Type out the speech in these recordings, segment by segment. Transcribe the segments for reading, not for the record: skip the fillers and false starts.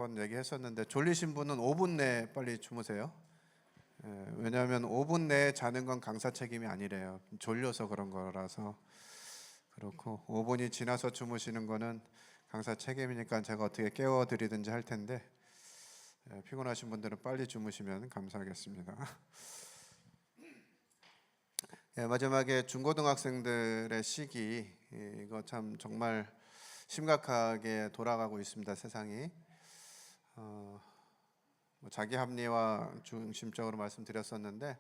번 얘기했었는데 졸리신 분은 5분 내에 빨리 주무세요. 왜냐하면 5분 내에 자는 건 강사 책임이 아니래요. 졸려서 그런 거라서 그렇고 5분이 지나서 주무시는 거는 강사 책임이니까 제가 어떻게 깨워드리든지 할 텐데 피곤하신 분들은 빨리 주무시면 감사하겠습니다. 마지막에 중고등학생들의 시기 이거 참 정말 심각하게 돌아가고 있습니다. 세상이. 자기 합리화 중심적으로 말씀드렸었는데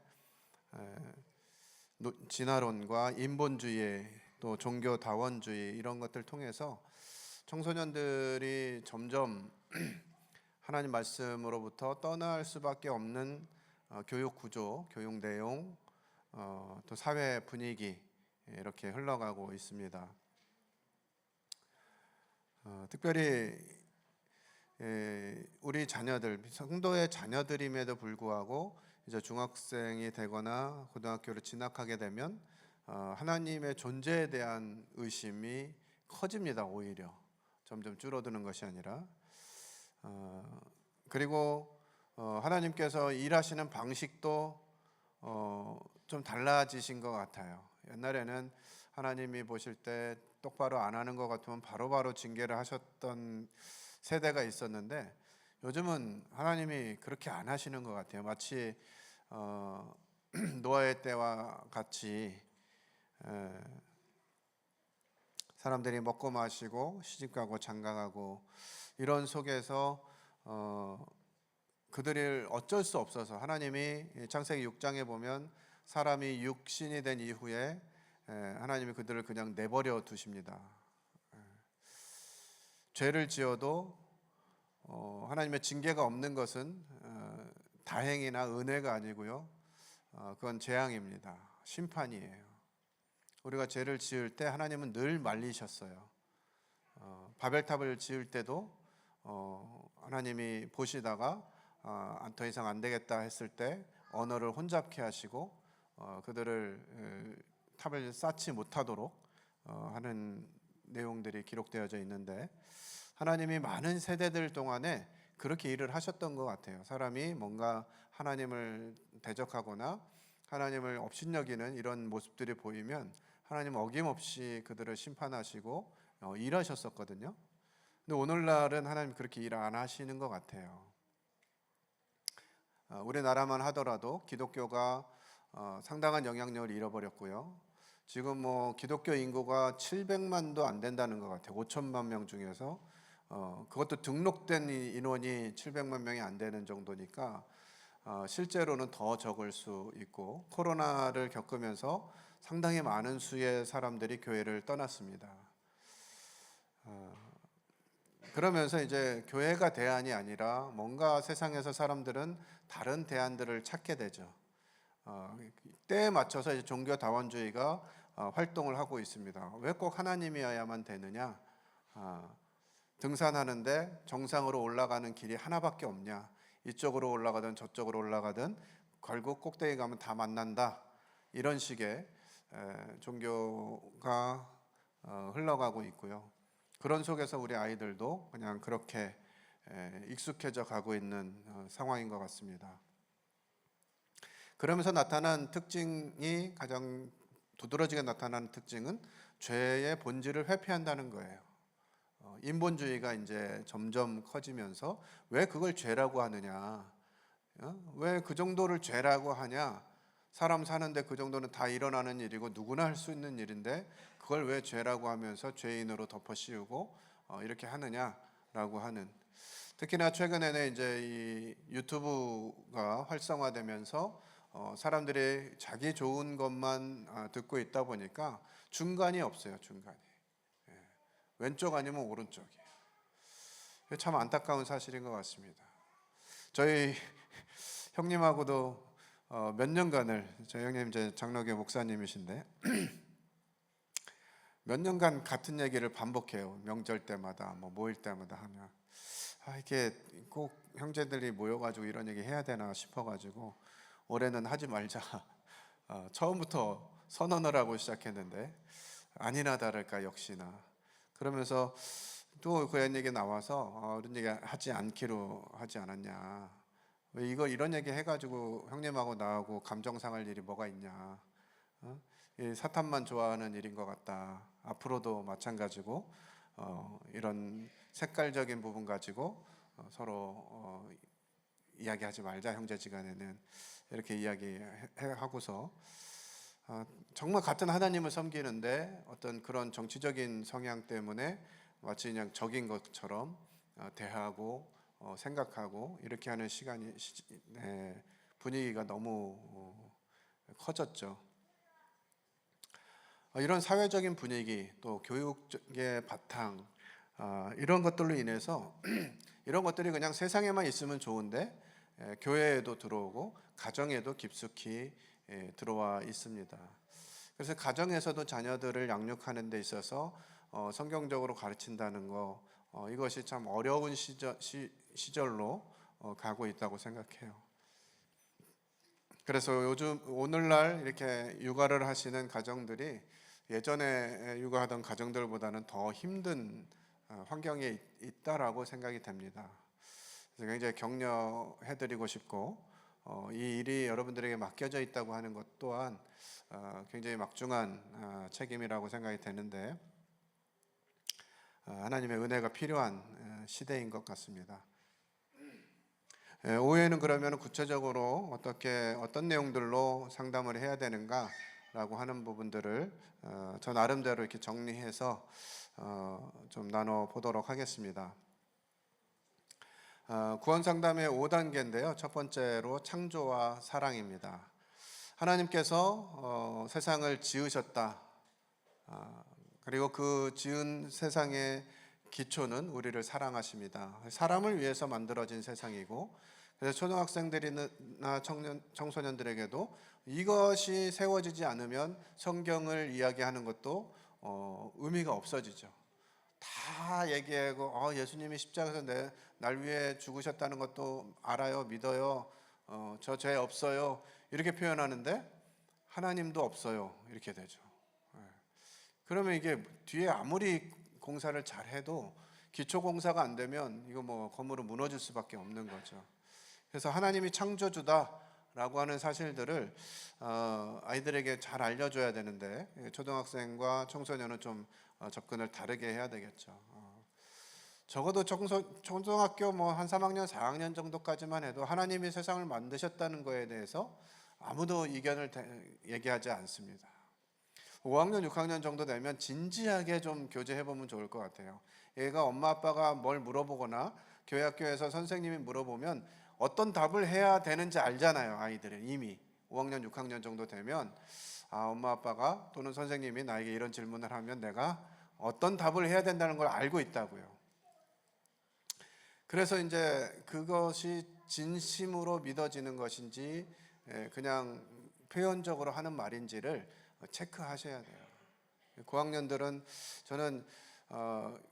진화론과 인본주의 또 종교 다원주의 이런 것들 통해서 청소년들이 점점 하나님 말씀으로부터 떠날 수밖에 없는 교육 구조, 교육 내용, 또 사회 분위기 이렇게 흘러가고 있습니다. 특별히 우리 자녀들, 성도의 자녀들임에도 불구하고 이제 중학생이 되거나 고등학교를 진학하게 되면 하나님의 존재에 대한 의심이 커집니다. 오히려 점점 줄어드는 것이 아니라 그리고 하나님께서 일하시는 방식도 좀 달라지신 것 같아요. 옛날에는 하나님이 보실 때 똑바로 안 하는 것 같으면 바로바로 징계를 하셨던 세대가 있었는데 요즘은 하나님이 그렇게 안 하시는 것 같아요. 마치 노아의 때와 같이 사람들이 먹고 마시고 시집가고 장가가고 이런 속에서 그들을 어쩔 수 없어서 하나님이 창세기 6장에 보면 사람이 육신이 된 이후에 하나님이 그들을 그냥 내버려 두십니다. 죄를 지어도 하나님의 징계가 없는 것은 다행이나 은혜가 아니고요. 그건 재앙입니다. 심판이에요. 우리가 죄를 지을 때 하나님은 늘 말리셨어요. 바벨탑을 지을 때도 하나님이 보시다가 더 이상 안 되겠다 했을 때 언어를 혼잡케 하시고 그들을 탑을 쌓지 못하도록 하는 내용들이 기록되어져 있는데 하나님이 많은 세대들 동안에 그렇게 일을 하셨던 것 같아요. 사람이 뭔가 하나님을 대적하거나 하나님을 업신여기는 이런 모습들이 보이면 하나님은 어김없이 그들을 심판하시고 일하셨었거든요. 근데 오늘날은 하나님 그렇게 일 안 하시는 것 같아요. 우리나라만 하더라도 기독교가 상당한 영향력을 잃어버렸고요. 지금 뭐 기독교 인구가 700만도 안 된다는 것 같아요. 5천만 명 중에서 그것도 등록된 인원이 700만 명이 안 되는 정도니까 실제로는 더 적을 수 있고 코로나를 겪으면서 상당히 많은 수의 사람들이 교회를 떠났습니다. 그러면서 이제 교회가 대안이 아니라 뭔가 세상에서 사람들은 다른 대안들을 찾게 되죠. 때에 맞춰서 이제 종교 다원주의가 활동을 하고 있습니다. 왜 꼭 하나님이어야만 되느냐? 등산하는데 정상으로 올라가는 길이 하나밖에 없냐? 이쪽으로 올라가든 저쪽으로 올라가든 결국 꼭대기 가면 다 만난다. 이런 식의 종교가 흘러가고 있고요. 그런 속에서 우리 아이들도 그냥 그렇게 익숙해져 가고 있는 상황인 것 같습니다. 그러면서 나타난 특징이 가장 두드러지게 나타나는 특징은 죄의 본질을 회피한다는 거예요. 인본주의가 이제 점점 커지면서 왜 그걸 죄라고 하느냐? 왜 그 정도를 죄라고 하냐? 사람 사는데 그 정도는 다 일어나는 일이고 누구나 할 수 있는 일인데 그걸 왜 죄라고 하면서 죄인으로 덮어씌우고 이렇게 하느냐라고 하는. 특히나 최근에는 이제 이 유튜브가 활성화되면서 사람들이 자기 좋은 것만 듣고 있다 보니까 중간이 없어요. 중간이. 왼쪽 아니면 오른쪽이에요. 참 안타까운 사실인 것 같습니다. 저희 형님하고도 몇 년간을 저희 형님 이제 장로교 목사님이신데 몇 년간 같은 얘기를 반복해요. 명절 때마다 뭐 모일 때마다 하면 이게 꼭 형제들이 모여가지고 이런 얘기 해야 되나 싶어가지고 올해는 하지 말자. 처음부터 선언을 하고 시작했는데 아니나 다를까 역시나 그러면서 또 그런 얘기 나와서 이런 얘기 하지 않기로 하지 않았냐. 왜 이런 얘기 해가지고 형님하고 나하고 감정 상할 일이 뭐가 있냐. 이 사탄만 좋아하는 일인 것 같다. 앞으로도 마찬가지고 이런 색깔적인 부분 가지고 서로 이야기하지 말자, 형제지간에는. 이렇게 이야기하고서 정말 같은 하나님을 섬기는데 어떤 그런 정치적인 성향 때문에 마치 그냥 적인 것처럼 대하고 생각하고 이렇게 하는 분위기가 너무 커졌죠. 이런 사회적인 분위기, 또 교육의 바탕, 이런 것들로 인해서 이런 것들이 그냥 세상에만 있으면 좋은데 교회에도 들어오고 가정에도 깊숙이 들어와 있습니다. 그래서 가정에서도 자녀들을 양육하는 데 있어서 성경적으로 가르친다는 거, 이것이 참 어려운 시절로 가고 있다고 생각해요. 그래서 오늘날 이렇게 육아를 하시는 가정들이 예전에 육아하던 가정들보다는 더 힘든 환경에 있다라고 생각이 됩니다. 그래서 굉장히 격려해드리고 싶고, 이 일이 여러분들에게 맡겨져 있다고 하는 것 또한 굉장히 막중한 책임이라고 생각이 되는데, 하나님의 은혜가 필요한 시대인 것 같습니다. 오후에는 그러면 구체적으로 어떤 내용들로 상담을 해야 되는가라고 하는 부분들을 저 나름대로 이렇게 정리해서 좀 나눠 보도록 하겠습니다. 구원 상담의 5단계인데요. 첫 번째로 창조와 사랑입니다. 하나님께서 세상을 지으셨다. 그리고 그 지은 세상의 기초는 우리를 사랑하십니다. 사람을 위해서 만들어진 세상이고, 그래서 초등학생들이나 청소년들에게도 이것이 세워지지 않으면 성경을 이야기하는 것도 의미가 없어지죠. 다 얘기하고 예수님이 십자가에서 날 위해 죽으셨다는 것도 알아요, 믿어요, 저 죄 없어요, 이렇게 표현하는데 하나님도 없어요, 이렇게 되죠. 그러면 이게 뒤에 아무리 공사를 잘해도 기초 공사가 안 되면 이거 뭐 건물은 무너질 수밖에 없는 거죠. 그래서 하나님이 창조주다라고 하는 사실들을 아이들에게 잘 알려줘야 되는데, 초등학생과 청소년은 좀 접근을 다르게 해야 되겠죠. 적어도 초등학교 뭐 한 3학년, 4학년 정도까지만 해도 하나님이 세상을 만드셨다는 거에 대해서 아무도 이견을 얘기하지 않습니다. 5학년, 6학년 정도 되면 진지하게 좀 교제해 보면 좋을 것 같아요. 얘가 엄마 아빠가 뭘 물어보거나 교회 학교에서 선생님이 물어보면 어떤 답을 해야 되는지 알잖아요. 아이들은 이미 5학년, 6학년 정도 되면 엄마 아빠가 또는 선생님이 나에게 이런 질문을 하면 내가 어떤 답을 해야 된다는 걸 알고 있다고요. 그래서 이제 그것이 진심으로 믿어지는 것인지 그냥 표현적으로 하는 말인지를 체크하셔야 돼요. 고학년들은 저는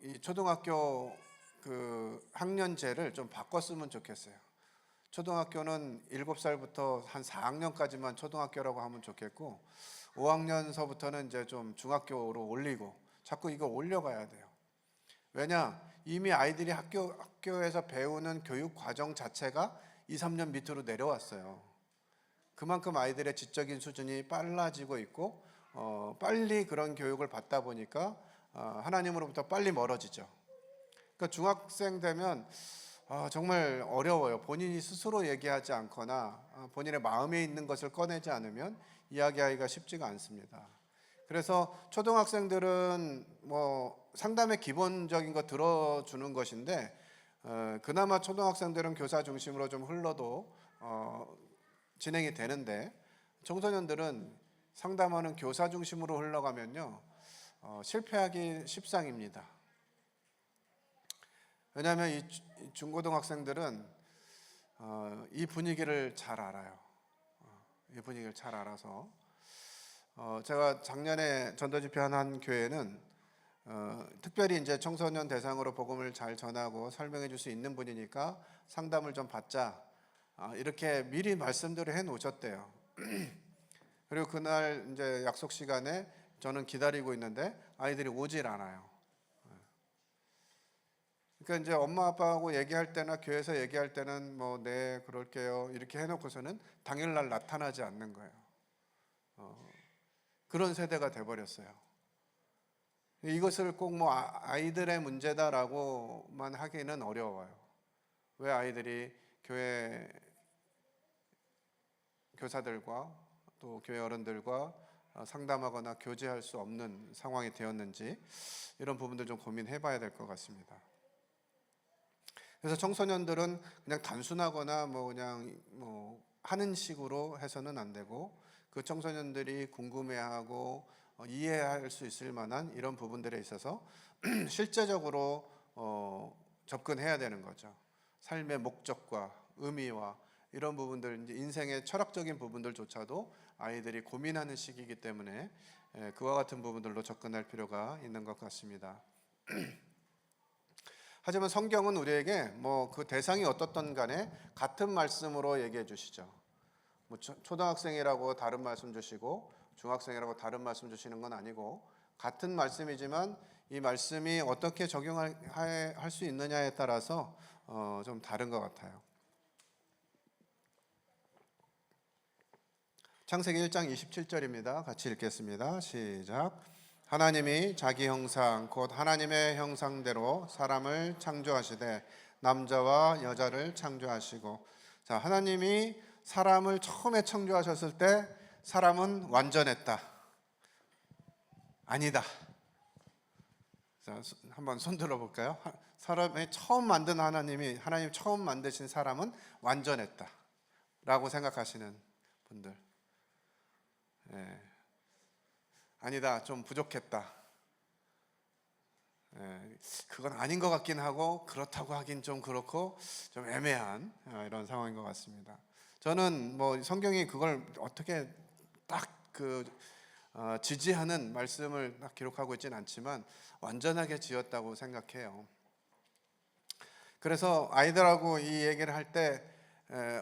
이 초등학교 그 학년제를 좀 바꿨으면 좋겠어요. 초등학교는 7살부터 한 4학년까지만 초등학교라고 하면 좋겠고, 5학년서부터는 이제 좀 중학교로 올리고, 자꾸 이거 올려가야 돼요. 왜냐? 이미 아이들이 학교에서 배우는 교육 과정 자체가 2, 3년 밑으로 내려왔어요. 그만큼 아이들의 지적인 수준이 빨라지고 있고, 빨리 그런 교육을 받다 보니까 하나님으로부터 빨리 멀어지죠. 그러니까 중학생 되면 정말 어려워요. 본인이 스스로 얘기하지 않거나 본인의 마음에 있는 것을 꺼내지 않으면 이야기하기가 쉽지가 않습니다. 그래서 초등학생들은 뭐 상담의 기본적인 거 들어주는 것인데, 그나마 초등학생들은 교사 중심으로 좀 흘러도 진행이 되는데, 청소년들은 상담하는 교사 중심으로 흘러가면요 실패하기 십상입니다. 왜냐하면 이 중고등학생들은 이 분위기를 잘 알아요. 이 분위기를 잘 알아서 제가 작년에 전도집회 한 교회는 특별히 이제 청소년 대상으로 복음을 잘 전하고 설명해 줄 수 있는 분이니까 상담을 좀 받자, 이렇게 미리 말씀들을 해 놓으셨대요. 그리고 그날 이제 약속 시간에 저는 기다리고 있는데 아이들이 오질 않아요. 그러니까 이제 엄마 아빠하고 얘기할 때나 교회에서 얘기할 때는 뭐 네 그럴게요 이렇게 해놓고서는 당일날 나타나지 않는 거예요. 그런 세대가 돼버렸어요. 이것을 꼭 뭐 아이들의 문제다라고만 하기는 어려워요. 왜 아이들이 교회 교사들과 또 교회 어른들과 상담하거나 교제할 수 없는 상황이 되었는지 이런 부분들 좀 고민해 봐야 될 것 같습니다. 그래서 청소년들은 그냥 단순하거나 그냥 하는 식으로 해서는 안 되고 그 청소년들이 궁금해하고 이해할 수 있을 만한 이런 부분들에 있어서 실제적으로 접근해야 되는 거죠. 삶의 목적과 의미와 이런 부분들, 이제 인생의 철학적인 부분들조차도 아이들이 고민하는 시기이기 때문에 그와 같은 부분들로 접근할 필요가 있는 것 같습니다. 하지만 성경은 우리에게 그 대상이 어떻든 간에 같은 말씀으로 얘기해 주시죠. 초등학생이라고 다른 말씀 주시고 중학생이라고 다른 말씀 주시는 건 아니고 같은 말씀이지만 이 말씀이 어떻게 적용할 수 있느냐에 따라서 좀 다른 것 같아요. 창세기 1장 27절입니다. 같이 읽겠습니다. 시작. 하나님이 자기 형상 곧 하나님의 형상대로 사람을 창조하시되 남자와 여자를 창조하시고. 자, 하나님이 사람을 처음에 창조하셨을 때 사람은 완전했다. 아니다. 자, 한번 손 들어볼까요? 사람이 처음 만든 하나님 처음 만드신 사람은 완전했다 라고 생각하시는 분들. 아니다, 좀 부족했다. 그건 아닌 것 같긴 하고 그렇다고 하긴 좀 그렇고 좀 애매한 이런 상황인 것 같습니다. 저는 성경이 그걸 어떻게 딱 지지하는 말씀을 딱 기록하고 있지는 않지만 완전하게 지었다고 생각해요. 그래서 아이들하고 이 얘기를 할 때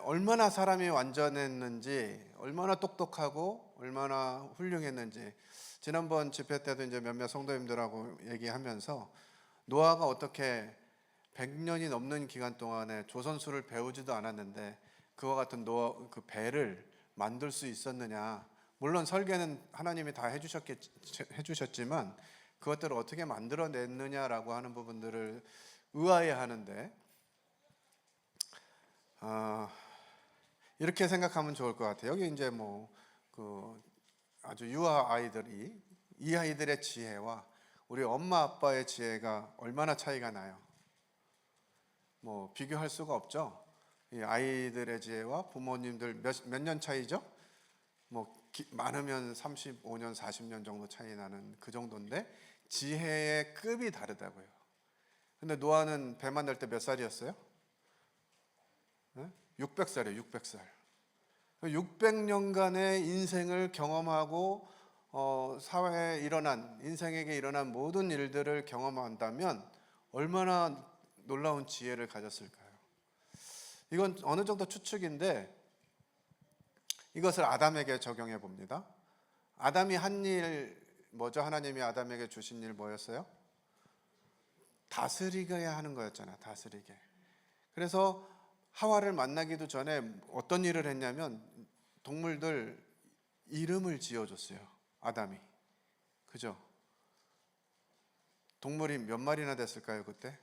얼마나 사람이 완전했는지, 얼마나 똑똑하고 얼마나 훌륭했는지, 지난번 집회 때도 이제 몇몇 성도님들하고 얘기하면서 노아가 어떻게 100년이 넘는 기간 동안에 조선술을 배우지도 않았는데 그와 같은 노아 그 배를 만들 수 있었느냐. 물론 설계는 하나님이 다 해주셨지만 그것들을 어떻게 만들어냈느냐라고 하는 부분들을 의아해하는데 이렇게 생각하면 좋을 것 같아요. 여기 이제 아주 유아 아이들이 이 아이들의 지혜와 우리 엄마 아빠의 지혜가 얼마나 차이가 나요. 비교할 수가 없죠. 이 아이들의 지혜와 부모님들 몇 년 차이죠? 많으면 35년, 40년 정도 차이 나는 그 정도인데 지혜의 급이 다르다고요. 근데 노아는 배 만들 때 몇 살이었어요? 600살이에요. 600살. 600년간의 인생을 경험하고 사회에 일어난, 인생에게 일어난 모든 일들을 경험한다면 얼마나 놀라운 지혜를 가졌을까요? 이건 어느 정도 추측인데 이것을 아담에게 적용해 봅니다. 아담이 한 일 뭐죠? 하나님이 아담에게 주신 일 뭐였어요? 다스리게 하는 거였잖아요. 다스리게. 그래서 하와를 만나기도 전에 어떤 일을 했냐면 동물들 이름을 지어줬어요. 아담이. 그죠? 동물이 몇 마리나 됐을까요 그때?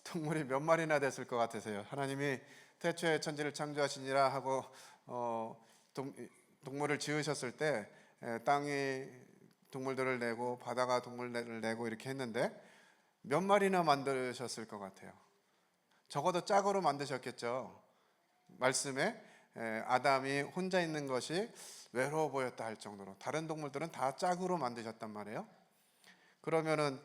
동물이 몇 마리나 됐을 것 같으세요? 하나님이 태초에 천지를 창조하시니라 하고 동물을 지으셨을 때 땅이 동물들을 내고 바다가 동물들을 내고 이렇게 했는데 몇 마리나 만드셨을 것 같아요? 적어도 짝으로 만드셨겠죠. 말씀에 아담이 혼자 있는 것이 외로워 보였다 할 정도로 다른 동물들은 다 짝으로 만드셨단 말이에요. 그러면은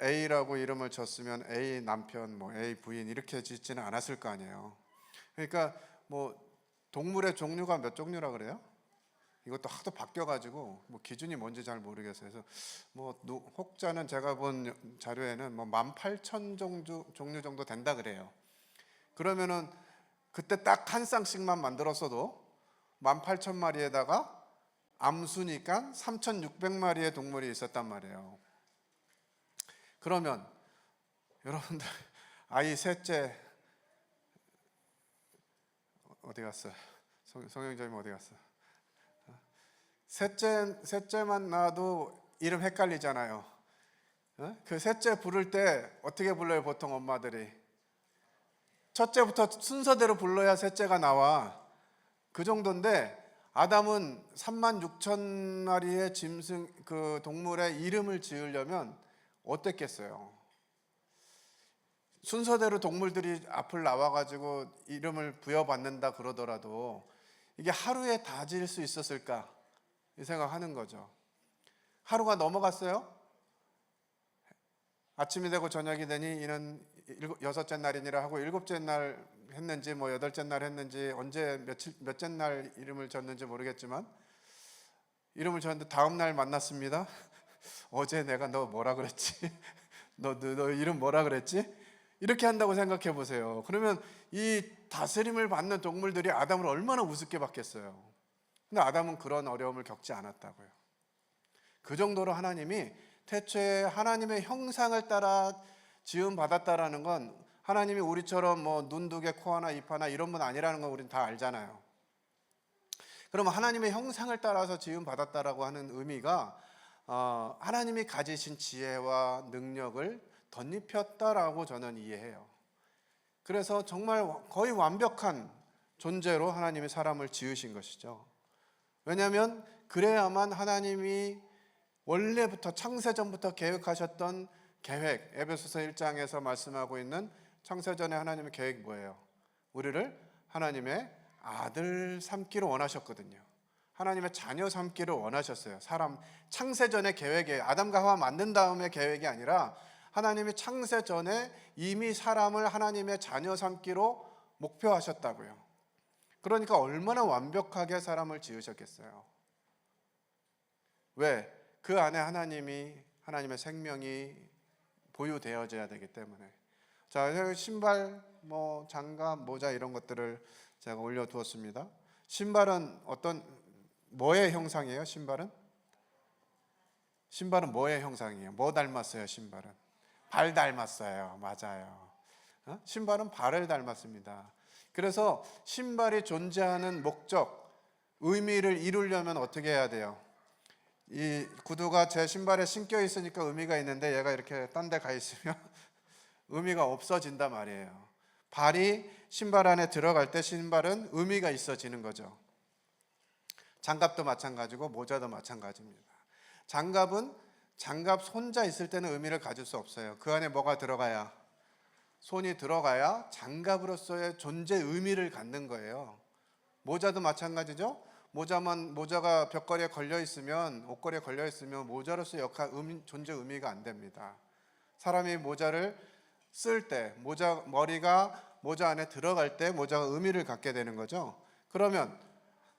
A라고 이름을 줬으면 A 남편, A 부인 이렇게 짓지는 않았을 거 아니에요. 그러니까 동물의 종류가 몇 종류라 그래요? 이것도 하도 바뀌어가지고 기준이 뭔지 잘 모르겠어요. 그래서 혹자는 제가 본 자료에는 18,000 종류 정도 된다 그래요. 그러면은 그때 딱 한 쌍씩만 만들었어도 18,000마리에다가 암수니까 3,600마리의 동물이 있었단 말이에요. 그러면 여러분들 아이 셋째 어디 갔어? 성형점이 어디 갔어? 셋째만 낳아도 이름 헷갈리잖아요. 그 셋째 부를 때 어떻게 불러요? 보통 엄마들이 첫째부터 순서대로 불러야 셋째가 나와. 그 정도인데 아담은 36,000마리의 짐승 그 동물의 이름을 지으려면 어땠겠어요? 순서대로 동물들이 앞을 나와가지고 이름을 부여받는다 그러더라도 이게 하루에 다 지을 수 있었을까? 이 생각하는 거죠. 하루가 넘어갔어요. 아침이 되고 저녁이 되니 이는 여섯째 날이니라 하고 일곱째 날 했는지 뭐 여덟째 날 했는지 언제 몇째 날 이름을 졌는지 모르겠지만 이름을 졌는데 다음 날 만났습니다. 어제 내가 너 뭐라 그랬지? 너 이름 뭐라 그랬지? 이렇게 한다고 생각해 보세요. 그러면 이 다스림을 받는 동물들이 아담을 얼마나 우습게 봤겠어요. 근데 아담은 그런 어려움을 겪지 않았다고요. 그 정도로 하나님이 태초에 하나님의 형상을 따라 지음 받았다라는 건 하나님이 우리처럼 뭐 눈 두 개, 코 하나, 입 하나 이런 분 아니라는 건 우리는 다 알잖아요. 그럼 하나님의 형상을 따라서 지음 받았다라고 하는 의미가 하나님이 가지신 지혜와 능력을 덧입혔다라고 저는 이해해요. 그래서 정말 거의 완벽한 존재로 하나님이 사람을 지으신 것이죠. 왜냐하면 그래야만 하나님이 원래부터 창세전부터 계획하셨던 계획, 에베소서 1장에서 말씀하고 있는 창세전의 하나님의 계획이 뭐예요? 우리를 하나님의 아들 삼기를 원하셨거든요. 하나님의 자녀 삼기를 원하셨어요. 사람 창세전의 계획에 아담과 하와 만든 다음의 계획이 아니라 하나님이 창세전에 이미 사람을 하나님의 자녀 삼기로 목표하셨다고요. 그러니까 얼마나 완벽하게 사람을 지으셨겠어요. 왜? 그 안에 하나님의 생명이 보유되어져야 되기 때문에. 자, 신발, 뭐 장갑, 모자 이런 것들을 제가 올려두었습니다. 신발은 뭐의 형상이에요? 신발은 뭐의 형상이에요? 뭐 닮았어요? 신발은 발 닮았어요. 맞아요. 신발은 발을 닮았습니다. 그래서 신발이 존재하는 목적, 의미를 이루려면 어떻게 해야 돼요? 이 구두가 제 신발에 신겨 있으니까 의미가 있는데 얘가 이렇게 딴 데 가 있으면 의미가 없어진단 말이에요. 발이 신발 안에 들어갈 때 신발은 의미가 있어지는 거죠. 장갑도 마찬가지고 모자도 마찬가지입니다. 장갑은 장갑 손자 있을 때는 의미를 가질 수 없어요. 그 안에 뭐가 들어가야? 손이 들어가야 장갑으로서의 존재 의미를 갖는 거예요. 모자도 마찬가지죠. 모자가 벽걸이에 걸려 있으면, 옷걸이에 걸려 있으면 모자로서의 존재 의미가 안 됩니다. 사람이 모자를 쓸 때, 머리가 모자 안에 들어갈 때 모자가 의미를 갖게 되는 거죠. 그러면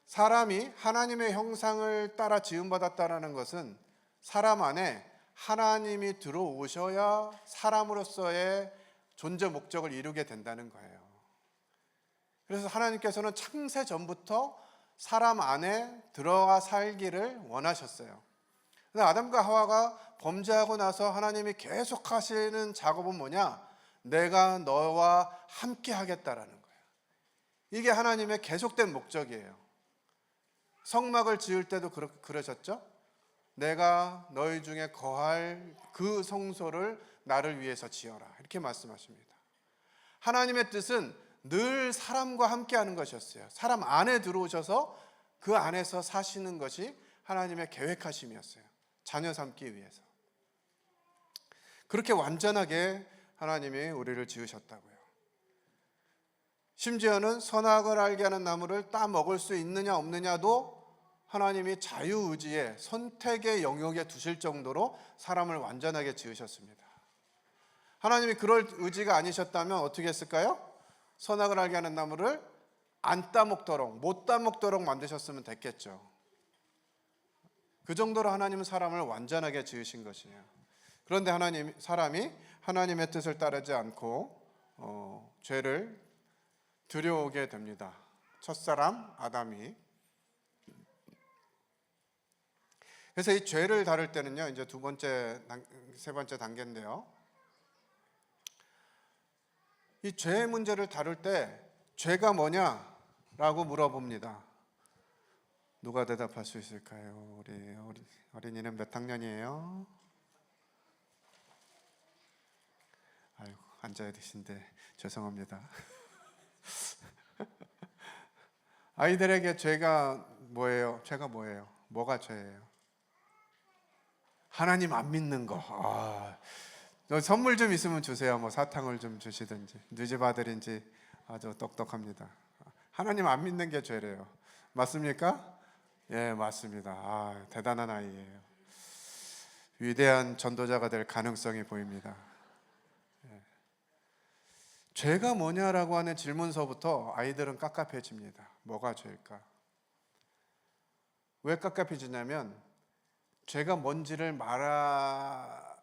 사람이 하나님의 형상을 따라 지음받았다는 것은 사람 안에 하나님이 들어오셔야 사람으로서의 존재 목적을 이루게 된다는 거예요. 그래서 하나님께서는 창세 전부터 사람 안에 들어가 살기를 원하셨어요. 그래서 아담과 하와가 범죄하고 나서 하나님이 계속 하시는 작업은 뭐냐? 내가 너와 함께 하겠다라는 거예요. 이게 하나님의 계속된 목적이에요. 성막을 지을 때도 그러셨죠? 내가 너희 중에 거할 그 성소를 나를 위해서 지어라. 이렇게 말씀하십니다. 하나님의 뜻은 늘 사람과 함께 하는 것이었어요. 사람 안에 들어오셔서 그 안에서 사시는 것이 하나님의 계획하심이었어요. 자녀 삼기 위해서. 그렇게 완전하게 하나님이 우리를 지으셨다고요. 심지어는 선악을 알게 하는 나무를 따 먹을 수 있느냐 없느냐도 하나님이 자유의지의 선택의 영역에 두실 정도로 사람을 완전하게 지으셨습니다. 하나님이 그럴 의지가 아니셨다면 어떻게 했을까요? 선악을 알게 하는 나무를 안 따먹도록, 못 따먹도록 만드셨으면 됐겠죠. 그 정도로 하나님은 사람을 완전하게 지으신 것이에요. 그런데 사람이 하나님의 뜻을 따르지 않고 죄를 들여오게 됩니다. 첫사람 아담이. 그래서 이 죄를 다룰 때는요, 이제 세 번째 단계인데요. 이 죄의 문제를 다룰 때 죄가 뭐냐라고 물어봅니다. 누가 대답할 수 있을까요? 우리 어린이는 몇 학년이에요? 아이고, 앉아야 되신데 죄송합니다. 아이들에게 죄가 뭐예요? 죄가 뭐예요? 뭐가 죄예요? 하나님 안 믿는 거. 선물 좀 있으면 주세요. 뭐 사탕을 좀 주시든지. 누집 아들인지 아주 똑똑합니다. 하나님 안 믿는 게 죄래요. 맞습니까? 예, 맞습니다. 대단한 아이예요. 위대한 전도자가 될 가능성이 보입니다. 예. 죄가 뭐냐라고 하는 질문서부터 아이들은 깝깝해집니다. 뭐가 죄일까? 왜 깝깝해지냐면 죄가 뭔지를 말하게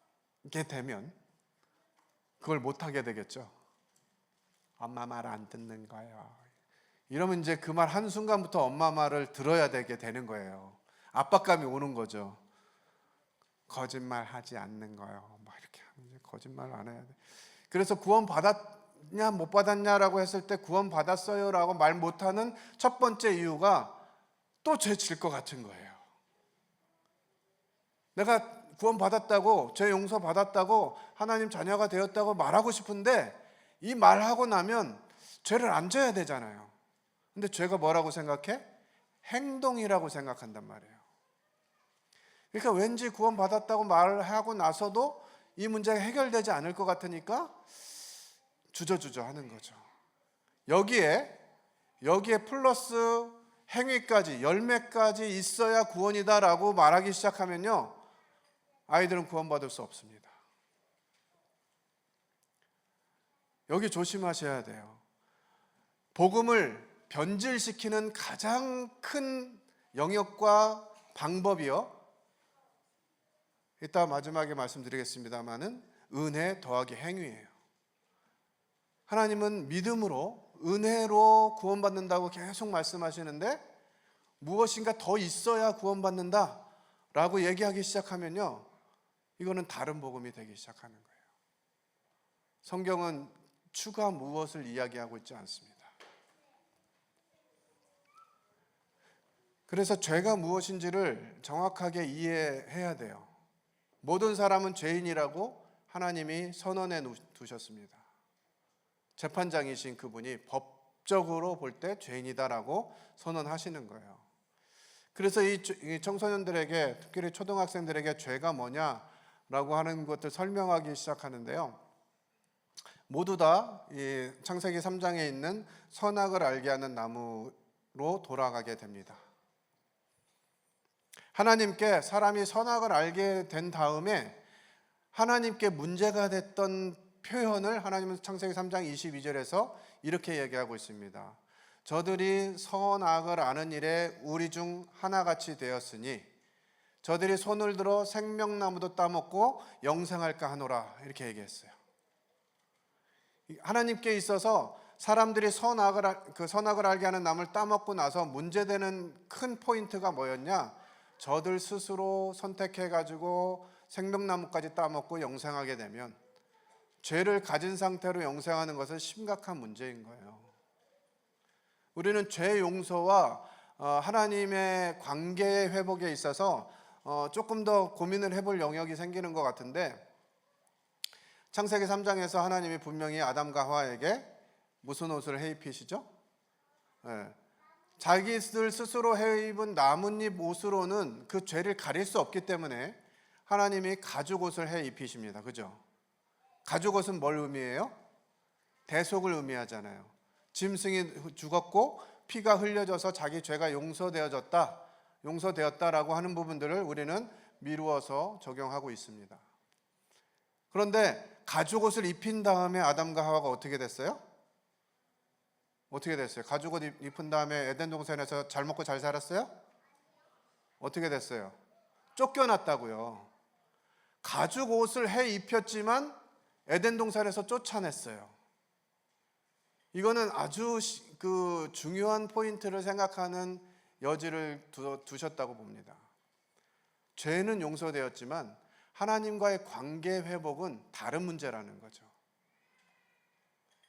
되면 그걸 못하게 되겠죠. 엄마 말 안 듣는 거예요. 이러면 이제 그 말 한순간부터 엄마 말을 들어야 되게 되는 거예요. 압박감이 오는 거죠. 거짓말 하지 않는 거예요. 막 이렇게 하면 거짓말 안 해야 돼. 그래서 구원 받았냐 못 받았냐라고 했을 때 구원 받았어요라고 말 못하는 첫 번째 이유가 또 죄 질 것 같은 거예요. 내가 구원 받았다고, 죄 용서 받았다고, 하나님 자녀가 되었다고 말하고 싶은데 이 말하고 나면 죄를 안 져야 되잖아요. 근데 죄가 뭐라고 생각해? 행동이라고 생각한단 말이에요. 그러니까 왠지 구원 받았다고 말하고 나서도 이 문제가 해결되지 않을 것 같으니까 주저주저 하는 거죠. 여기에 플러스 행위까지, 열매까지 있어야 구원이다라고 말하기 시작하면요, 아이들은 구원받을 수 없습니다. 여기 조심하셔야 돼요. 복음을 변질시키는 가장 큰 영역과 방법이요, 이따 마지막에 말씀드리겠습니다마는 은혜 더하기 행위예요. 하나님은 믿음으로, 은혜로 구원받는다고 계속 말씀하시는데 무엇인가 더 있어야 구원받는다 라고 얘기하기 시작하면요, 이거는 다른 복음이 되기 시작하는 거예요. 성경은 추가 무엇을 이야기하고 있지 않습니다. 그래서 죄가 무엇인지를 정확하게 이해해야 돼요. 모든 사람은 죄인이라고 하나님이 선언해 두셨습니다. 재판장이신 그분이 법적으로 볼 때 죄인이다라고 선언하시는 거예요. 그래서 이 청소년들에게, 특히 초등학생들에게 죄가 뭐냐라고 하는 것들 설명하기 시작하는데요, 모두 다 이 창세기 3장에 있는 선악을 알게 하는 나무로 돌아가게 됩니다. 하나님께 사람이 선악을 알게 된 다음에 하나님께 문제가 됐던 표현을 하나님은 창세기 3장 22절에서 이렇게 얘기하고 있습니다. 저들이 선악을 아는 일에 우리 중 하나같이 되었으니 저들이 손을 들어 생명나무도 따먹고 영생할까 하노라, 이렇게 얘기했어요. 하나님께 있어서 사람들이 선악을 알게 하는 나무를 따먹고 나서 문제되는 큰 포인트가 뭐였냐? 저들 스스로 선택해가지고 생명나무까지 따먹고 영생하게 되면 죄를 가진 상태로 영생하는 것은 심각한 문제인 거예요. 우리는 죄 용서와 하나님의 관계의 회복에 있어서 조금 더 고민을 해볼 영역이 생기는 것 같은데, 창세기 3장에서 하나님이 분명히 아담과 하와에게 무슨 옷을 해입히시죠? 네. 자기들 스스로 해입은 나뭇잎 옷으로는 그 죄를 가릴 수 없기 때문에 하나님이 가죽옷을 해입히십니다. 그죠? 가죽옷은 뭘 의미해요? 대속을 의미하잖아요. 짐승이 죽었고 피가 흘려져서 자기 죄가 용서되었다라고 하는 부분들을 우리는 미루어서 적용하고 있습니다. 그런데 가죽옷을 입힌 다음에 아담과 하와가 어떻게 됐어요? 가죽옷 입은 다음에 에덴 동산에서 잘 먹고 잘 살았어요? 어떻게 됐어요? 쫓겨났다고요. 가죽옷을 해 입혔지만 에덴 동산에서 쫓아냈어요. 이거는 아주 중요한 포인트를 생각하는 여지를 두셨다고 봅니다. 죄는 용서되었지만 하나님과의 관계 회복은 다른 문제라는 거죠.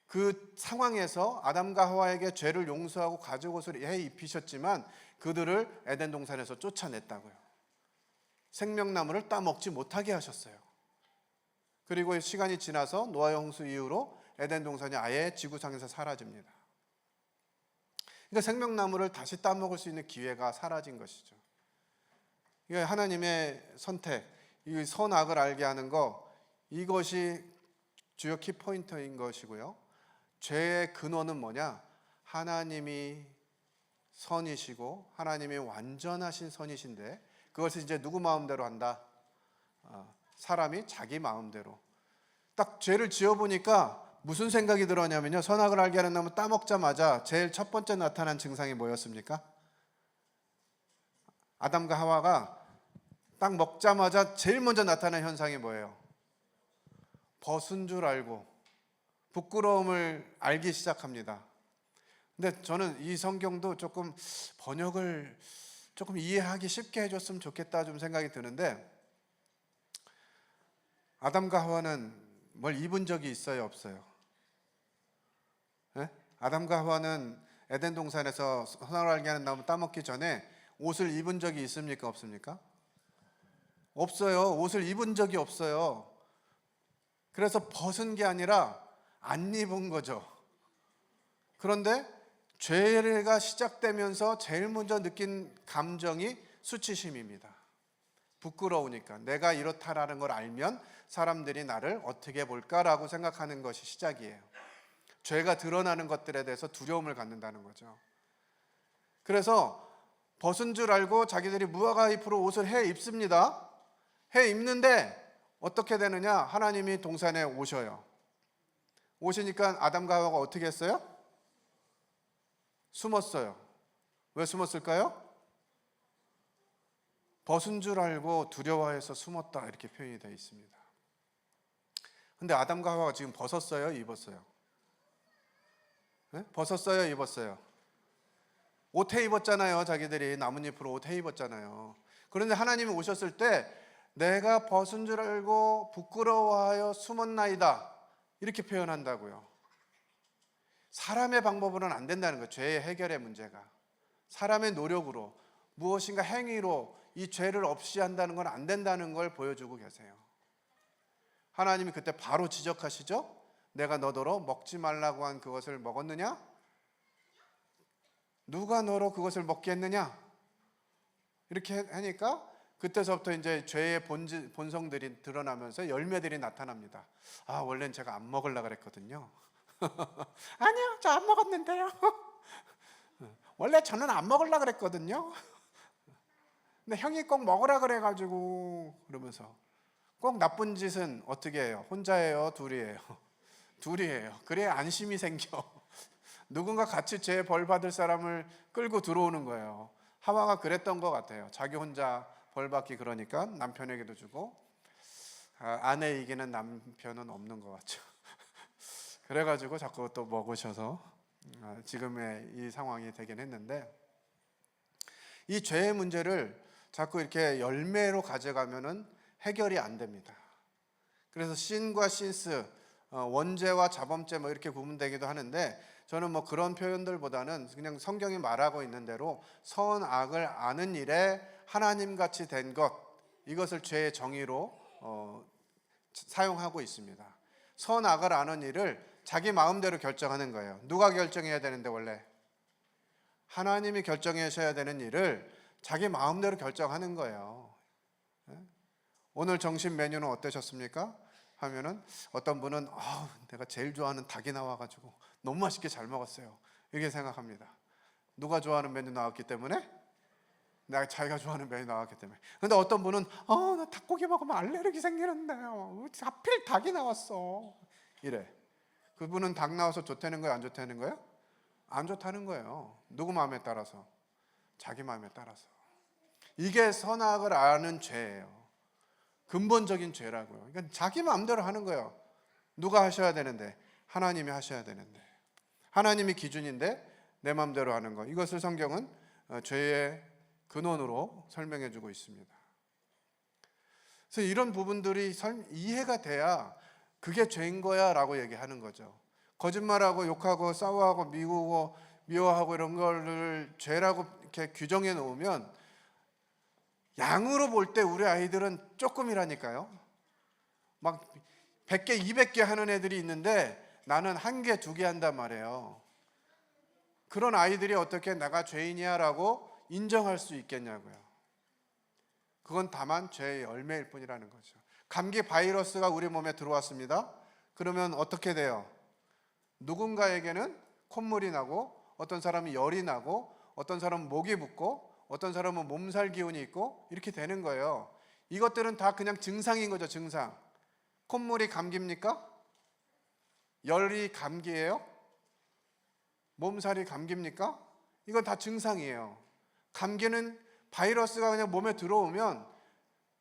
그 상황에서 아담과 하와에게 죄를 용서하고 가죽옷을 해 입히셨지만 그들을 에덴 동산에서 쫓아냈다고요. 생명나무를 따먹지 못하게 하셨어요. 그리고 시간이 지나서 노아의 홍수 이후로 에덴 동산이 아예 지구상에서 사라집니다. 그러니까 생명나무를 다시 따먹을 수 있는 기회가 사라진 것이죠. 이게 하나님의 선택, 이 선악을 알게 하는 것, 이것이 주요 키포인트인 것이고요. 죄의 근원은 뭐냐? 하나님이 선이시고 하나님이 완전하신 선이신데 그것을 이제 누구 마음대로 한다? 사람이 자기 마음대로. 딱 죄를 지어보니까 무슨 생각이 들었냐면요, 선악을 알게 하는 나무 따먹자마자 제일 첫 번째 나타난 증상이 뭐였습니까? 아담과 하와가 딱 먹자마자 제일 먼저 나타난 현상이 뭐예요? 벗은 줄 알고 부끄러움을 알기 시작합니다. 근데 저는 이 성경도 조금 번역을 조금 이해하기 쉽게 해줬으면 좋겠다 좀 생각이 드는데, 아담과 하와는 뭘 입은 적이 있어요, 없어요? 네? 아담과 하와는 에덴 동산에서 선악을 알게 하는 나무 따먹기 전에 옷을 입은 적이 있습니까, 없습니까? 없어요. 옷을 입은 적이 없어요. 그래서 벗은 게 아니라 안 입은 거죠. 그런데 죄가 시작되면서 제일 먼저 느낀 감정이 수치심입니다. 부끄러우니까, 내가 이렇다라는 걸 알면 사람들이 나를 어떻게 볼까라고 생각하는 것이 시작이에요. 죄가 드러나는 것들에 대해서 두려움을 갖는다는 거죠. 그래서 벗은 줄 알고 자기들이 무화과 잎으로 옷을 해 입습니다. 해 입는데 어떻게 되느냐? 하나님이 동산에 오셔요. 오시니까 아담과 하와가 어떻게 했어요? 숨었어요. 왜 숨었을까요? 벗은 줄 알고 두려워해서 숨었다, 이렇게 표현이 되어 있습니다. 근데 아담과 하와가 지금 벗었어요, 입었어요? 네? 벗었어요, 입었어요? 옷 해 입었잖아요. 자기들이 나뭇잎으로 옷 해 입었잖아요. 그런데 하나님이 오셨을 때 내가 벗은 줄 알고 부끄러워하여 숨었나이다, 이렇게 표현한다고요. 사람의 방법으로는 안 된다는 거예요. 죄의 해결의 문제가 사람의 노력으로, 무엇인가 행위로 이 죄를 없이 한다는 건 안 된다는 걸 보여주고 계세요. 하나님이 그때 바로 지적하시죠. 내가 너더러 먹지 말라고 한 그것을 먹었느냐? 누가 너로 그것을 먹게 했느냐? 이렇게 하니까 그때서부터 이제 죄의 본성들이 드러나면서 열매들이 나타납니다. 아, 원래는 제가 안 먹으려고 그랬거든요. 아니요, 저 안 먹었는데요. 원래 저는 안 먹으려고 그랬거든요. 근데 형이 꼭 먹으라 그래가지고, 그러면서 꼭 나쁜 짓은 어떻게 해요? 혼자 해요? 둘이에요? 둘이에요. 그래야 안심이 생겨. 누군가 같이 죄 벌 받을 사람을 끌고 들어오는 거예요. 하와가 그랬던 것 같아요. 자기 혼자 벌 받기 그러니까 남편에게도 주고, 아내에게는 남편은 없는 것 같죠. 그래가지고 자꾸 또 먹으셔서 지금의 이 상황이 되긴 했는데, 이 죄의 문제를 자꾸 이렇게 열매로 가져가면은 해결이 안 됩니다. 그래서 신과 신스, 원죄와 자범죄 뭐 이렇게 구분되기도 하는데, 저는 뭐 그런 표현들보다는 그냥 성경이 말하고 있는 대로 선악을 아는 일에 하나님같이 된 것, 이것을 죄의 정의로 사용하고 있습니다. 선악을 아는 일을 자기 마음대로 결정하는 거예요. 누가 결정해야 되는데, 원래 하나님이 결정하셔야 되는 일을 자기 마음대로 결정하는 거예요. 오늘 점심 메뉴는 어떠셨습니까? 하면은 어떤 분은 내가 제일 좋아하는 닭이 나와가지고 너무 맛있게 잘 먹었어요, 이렇게 생각합니다. 누가 좋아하는 메뉴 나왔기 때문에? 내가 자기가 좋아하는 메뉴 나왔기 때문에. 근데 어떤 분은 나 닭고기 먹으면 알레르기 생기는데요, 하필 닭이 나왔어, 이래. 그분은 닭 나와서 좋다는 거예요, 안 좋다는 거예요? 안 좋다는 거예요. 누구 마음에 따라서? 자기 마음에 따라서. 이게 선악을 아는 죄예요. 근본적인 죄라고요. 그러니까 자기 마음대로 하는 거예요. 누가 하셔야 되는데? 하나님이 하셔야 되는데. 하나님이 기준인데 내 마음대로 하는 거. 이것을 성경은 죄의 근원으로 설명해 주고 있습니다. 그래서 이런 부분들이 이해가 돼야 그게 죄인 거야 라고 얘기하는 거죠. 거짓말하고 욕하고 싸워하고 미워하고 이런 거를 죄라고 이렇게 규정해 놓으면 양으로 볼 때 우리 아이들은 조금이라니까요. 막 100개, 200개 하는 애들이 있는데 나는 1개, 2개 한단 말이에요. 그런 아이들이 어떻게 내가 죄인이야 라고 인정할 수 있겠냐고요. 그건 다만 죄의 열매일 뿐이라는 거죠. 감기 바이러스가 우리 몸에 들어왔습니다. 그러면 어떻게 돼요? 누군가에게는 콧물이 나고, 어떤 사람은 열이 나고, 어떤 사람은 목이 붓고, 어떤 사람은 몸살 기운이 있고, 이렇게 되는 거예요. 이것들은 다 그냥 증상인 거죠. 증상. 콧물이 감기입니까? 열이 감기예요? 몸살이 감기입니까? 이건 다 증상이에요. 감기는 바이러스가 그냥 몸에 들어오면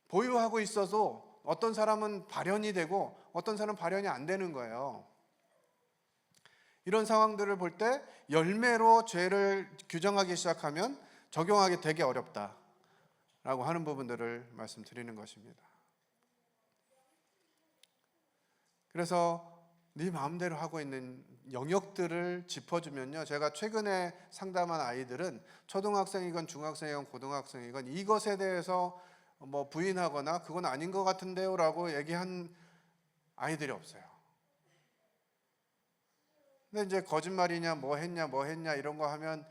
보유하고 있어도 어떤 사람은 발현이 되고 어떤 사람은 발현이 안 되는 거예요. 이런 상황들을 볼 때 열매로 죄를 규정하기 시작하면 적용하기 되게 어렵다라고 하는 부분들을 말씀드리는 것입니다. 그래서 네 마음대로 하고 있는 영역들을 짚어주면요, 제가 최근에 상담한 아이들은 초등학생이건 중학생이건 고등학생이건 이것에 대해서 뭐 부인하거나 그건 아닌 것 같은데요 라고 얘기한 아이들이 없어요. 근데 이제 거짓말이냐 뭐 했냐 이런 거 하면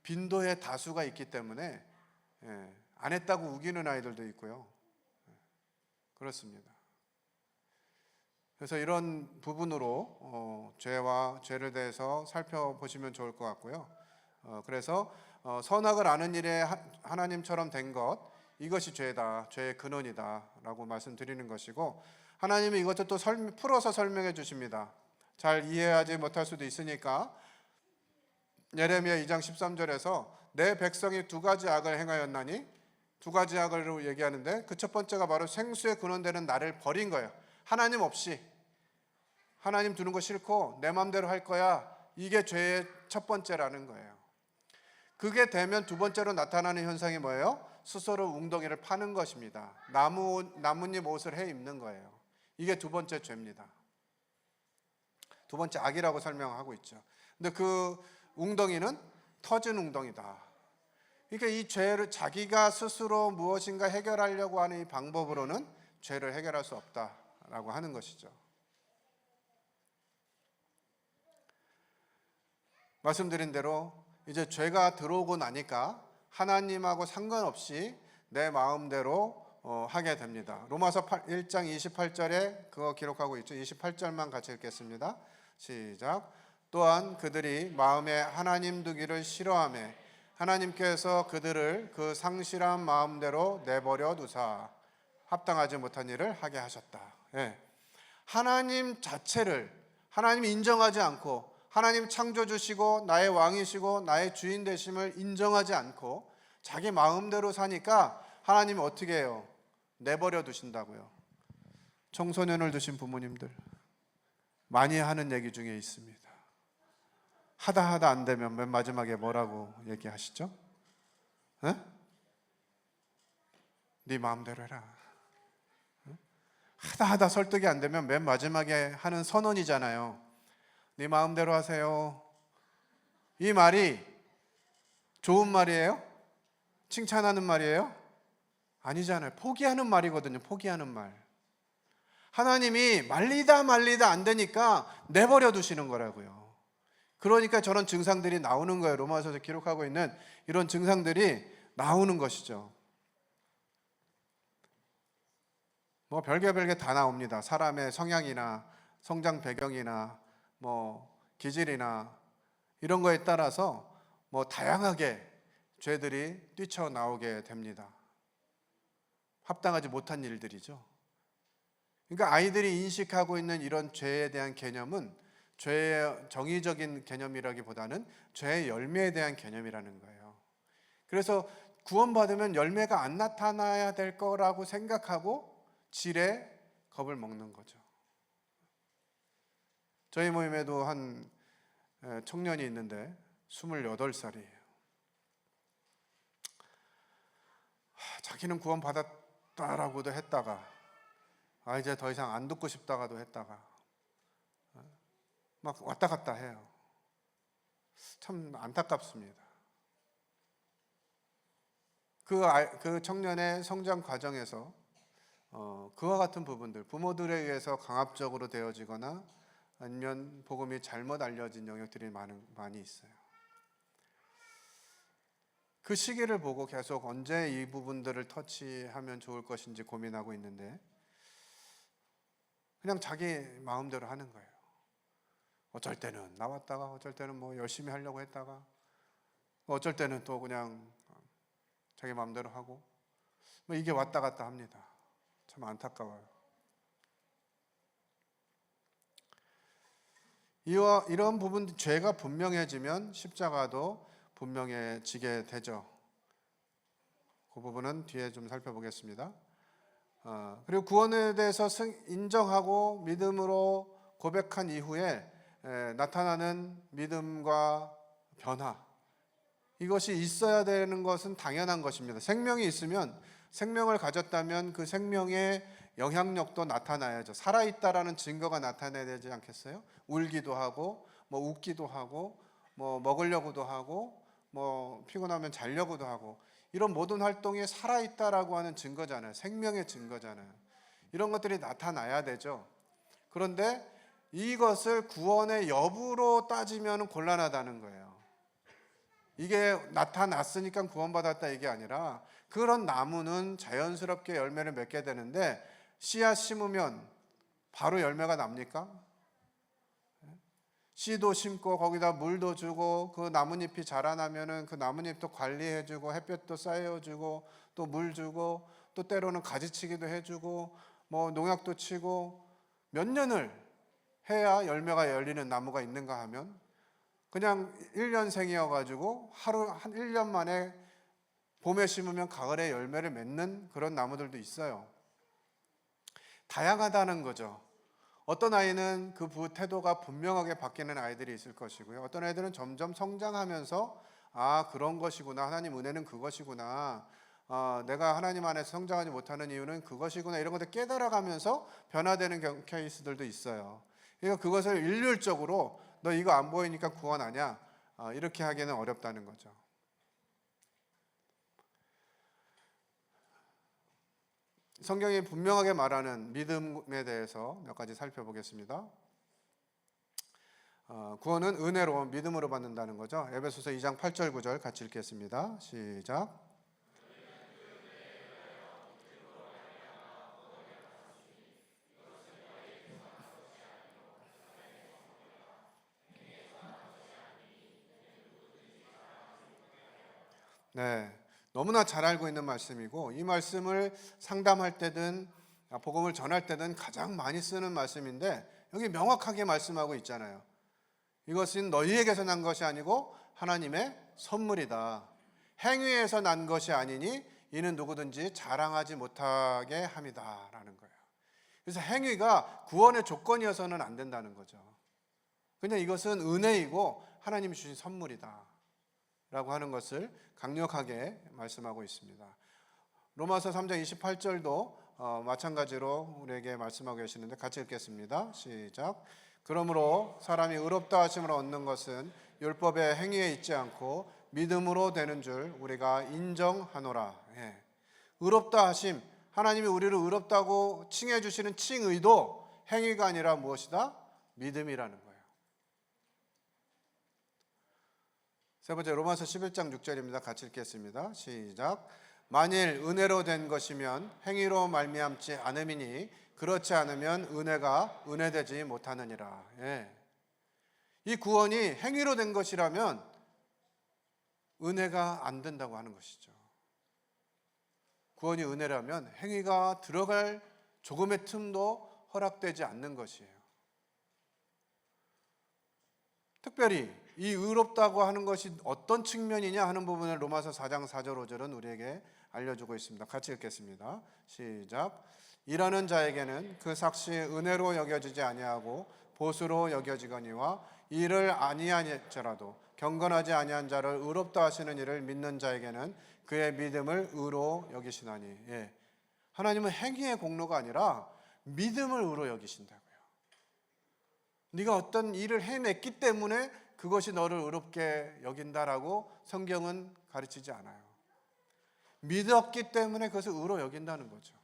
빈도의 다수가 있기 때문에 안 했다고 우기는 아이들도 있고요. 그렇습니다. 그래서 이런 부분으로 죄와 죄를 대해서 살펴보시면 좋을 것 같고요. 그래서 선악을 아는 일에 하나님처럼 된 것, 이것이 죄다, 죄의 근원이다 라고 말씀드리는 것이고, 하나님이 이것도 또 풀어서 설명해 주십니다. 잘 이해하지 못할 수도 있으니까 예레미야 2장 13절에서 내 백성이 두 가지 악을 행하였나니, 두 가지 악을 얘기하는데 그 첫 번째가 바로 생수의 근원되는 나를 버린 거예요. 하나님 없이, 하나님 두는 거 싫고 내 마음대로 할 거야, 이게 죄의 첫 번째라는 거예요. 그게 되면 두 번째로 나타나는 현상이 뭐예요? 스스로 웅덩이를 파는 것입니다. 나뭇잎 옷을 해 입는 거예요. 이게 두 번째 죄입니다. 두 번째 악이라고 설명하고 있죠. 근데 그 웅덩이는 터진 웅덩이다. 그러니까 이 죄를 자기가 스스로 무엇인가 해결하려고 하는 이 방법으로는 죄를 해결할 수 없다라고 하는 것이죠. 말씀드린 대로 이제 죄가 들어오고 나니까 하나님하고 상관없이 내 마음대로 하게 됩니다. 로마서 1장 28절에 그거 기록하고 있죠. 28절만 같이 읽겠습니다. 시작. 또한 그들이 마음에 하나님 두기를 싫어하며 하나님께서 그들을 그 상실한 마음대로 내버려 두사 합당하지 못한 일을 하게 하셨다. 하나님 자체를 하나님이 인정하지 않고, 하나님 창조주시고 나의 왕이시고 나의 주인 되심을 인정하지 않고 자기 마음대로 사니까 하나님이 어떻게 해요? 내버려 두신다고요. 청소년을 두신 부모님들 많이 하는 얘기 중에 있습니다. 하다 안 되면 맨 마지막에 뭐라고 얘기하시죠? 네 마음대로 해라. 하다 설득이 안 되면 맨 마지막에 하는 선언이잖아요. 네 마음대로 하세요. 이 말이 좋은 말이에요? 칭찬하는 말이에요? 아니잖아요. 포기하는 말이거든요. 포기하는 말. 하나님이 말리다 안 되니까 내버려 두시는 거라고요. 그러니까 저런 증상들이 나오는 거예요. 로마서에서 기록하고 있는 이런 증상들이 나오는 것이죠. 뭐 별게 다 나옵니다. 사람의 성향이나 성장 배경이나 뭐 기질이나 이런 거에 따라서 뭐 다양하게 죄들이 뛰쳐나오게 됩니다. 합당하지 못한 일들이죠. 그러니까 아이들이 인식하고 있는 이런 죄에 대한 개념은 죄의 정의적인 개념이라기보다는 죄의 열매에 대한 개념이라는 거예요. 그래서 구원받으면 열매가 안 나타나야 될 거라고 생각하고 지레 겁을 먹는 거죠. 저희 모임에도 한 청년이 있는데 28살이에요. 자기는 구원받았다라고도 했다가 이제 더 이상 안 듣고 싶다가도 했다가 막 왔다 갔다 해요. 참 안타깝습니다. 그 청년의 성장 과정에서 그와 같은 부분들, 부모들에 의해서 강압적으로 되어지거나 아니면 복음이 잘못 알려진 영역들이 많이 있어요. 그 시기를 보고 계속 언제 이 부분들을 터치하면 좋을 것인지 고민하고 있는데 그냥 자기 마음대로 하는 거예요. 어쩔 때는 나왔다가 어쩔 때는 뭐 열심히 하려고 했다가 어쩔 때는 또 그냥 자기 마음대로 하고 뭐 이게 왔다 갔다 합니다. 참 안타까워요. 이런 부분, 죄가 분명해지면 십자가도 분명해지게 되죠. 그 부분은 뒤에 좀 살펴보겠습니다. 그리고 구원에 대해서 인정하고 믿음으로 고백한 이후에 나타나는 믿음과 변화, 이것이 있어야 되는 것은 당연한 것입니다. 생명이 있으면, 생명을 가졌다면 그 생명의 영향력도 나타나야죠. 살아있다라는 증거가 나타나야 되지 않겠어요? 울기도 하고 뭐 웃기도 하고 뭐 먹으려고도 하고 뭐 피곤하면 자려고도 하고, 이런 모든 활동이 살아있다라고 하는 증거잖아요. 생명의 증거잖아요. 이런 것들이 나타나야 되죠. 그런데 이것을 구원의 여부로 따지면 곤란하다는 거예요. 이게 나타났으니까 구원받았다 이게 아니라, 그런 나무는 자연스럽게 열매를 맺게 되는데 씨앗 심으면 바로 열매가 납니까? 씨도 심고 거기다 물도 주고 그 나뭇잎이 자라나면은 그 나뭇잎도 관리해주고 햇볕도 쌓여주고 또 물 주고 또 때로는 가지치기도 해주고 뭐 농약도 치고 몇 년을 해야 열매가 열리는 나무가 있는가 하면, 그냥 1년생이어가지고 하루 한 1년 만에 봄에 심으면 가을에 열매를 맺는 그런 나무들도 있어요. 다양하다는 거죠. 어떤 아이는 그 태도가 분명하게 바뀌는 아이들이 있을 것이고요. 어떤 아이들은 점점 성장하면서 그런 것이구나, 하나님 은혜는 그것이구나, 내가 하나님 안에서 성장하지 못하는 이유는 그것이구나, 이런 것들 깨달아가면서 변화되는 케이스들도 있어요. 그러니까 그것을 일률적으로 너 이거 안 보이니까 구원하냐, 이렇게 하기는 어렵다는 거죠. 성경이 분명하게 말하는 믿음에 대해서 몇 가지 살펴보겠습니다. 구원은 은혜로 믿음으로 받는다는 거죠. 에베소서 2장 8절 9절 같이 읽겠습니다. 시작. 네, 너무나 잘 알고 있는 말씀이고, 이 말씀을 상담할 때든 복음을 전할 때든 가장 많이 쓰는 말씀인데, 여기 명확하게 말씀하고 있잖아요. 이것은 너희에게서 난 것이 아니고 하나님의 선물이다. 행위에서 난 것이 아니니 이는 누구든지 자랑하지 못하게 함이다 라는 거예요. 그래서 행위가 구원의 조건이어서는 안 된다는 거죠. 그냥 이것은 은혜이고 하나님이 주신 선물이다 라고 하는 것을 강력하게 말씀하고 있습니다. 로마서 3장 28절도 마찬가지로 우리에게 말씀하고 계시는데 같이 읽겠습니다. 시작. 그러므로 사람이 의롭다 하심을 얻는 것은 율법의 행위에 있지 않고 믿음으로 되는 줄 우리가 인정하노라. 의롭다 하심, 하나님이 우리를 의롭다고 칭해 주시는 칭의도 행위가 아니라 무엇이다? 믿음이라는 거예요. 세 번째, 로마서 11장 6절입니다. 같이 읽겠습니다. 시작. 만일 은혜로 된 것이면 행위로 말미암지 않음이니 그렇지 않으면 은혜가 은혜되지 못하느니라. 이 구원이 행위로 된 것이라면 은혜가 안 된다고 하는 것이죠. 구원이 은혜라면 행위가 들어갈 조금의 틈도 허락되지 않는 것이에요. 특별히 이 의롭다고 하는 것이 어떤 측면이냐 하는 부분을 로마서 4장 4절 5절은 우리에게 알려주고 있습니다. 같이 읽겠습니다. 시작. 일하는 자에게는 그 삭시 은혜로 여겨지지 아니하고 보수로 여겨지거니와 이를 아니하니라도 경건하지 아니한 자를 의롭다 하시는 이를 믿는 자에게는 그의 믿음을 의로 여기시나니. 하나님은 행위의 공로가 아니라 믿음을 의로 여기신다고요. 네가 어떤 일을 해냈기 때문에 그것이 너를 의롭게 여긴다라고 성경은 가르치지 않아요. 믿었기 때문에 그것을 의로 여긴다는 거죠.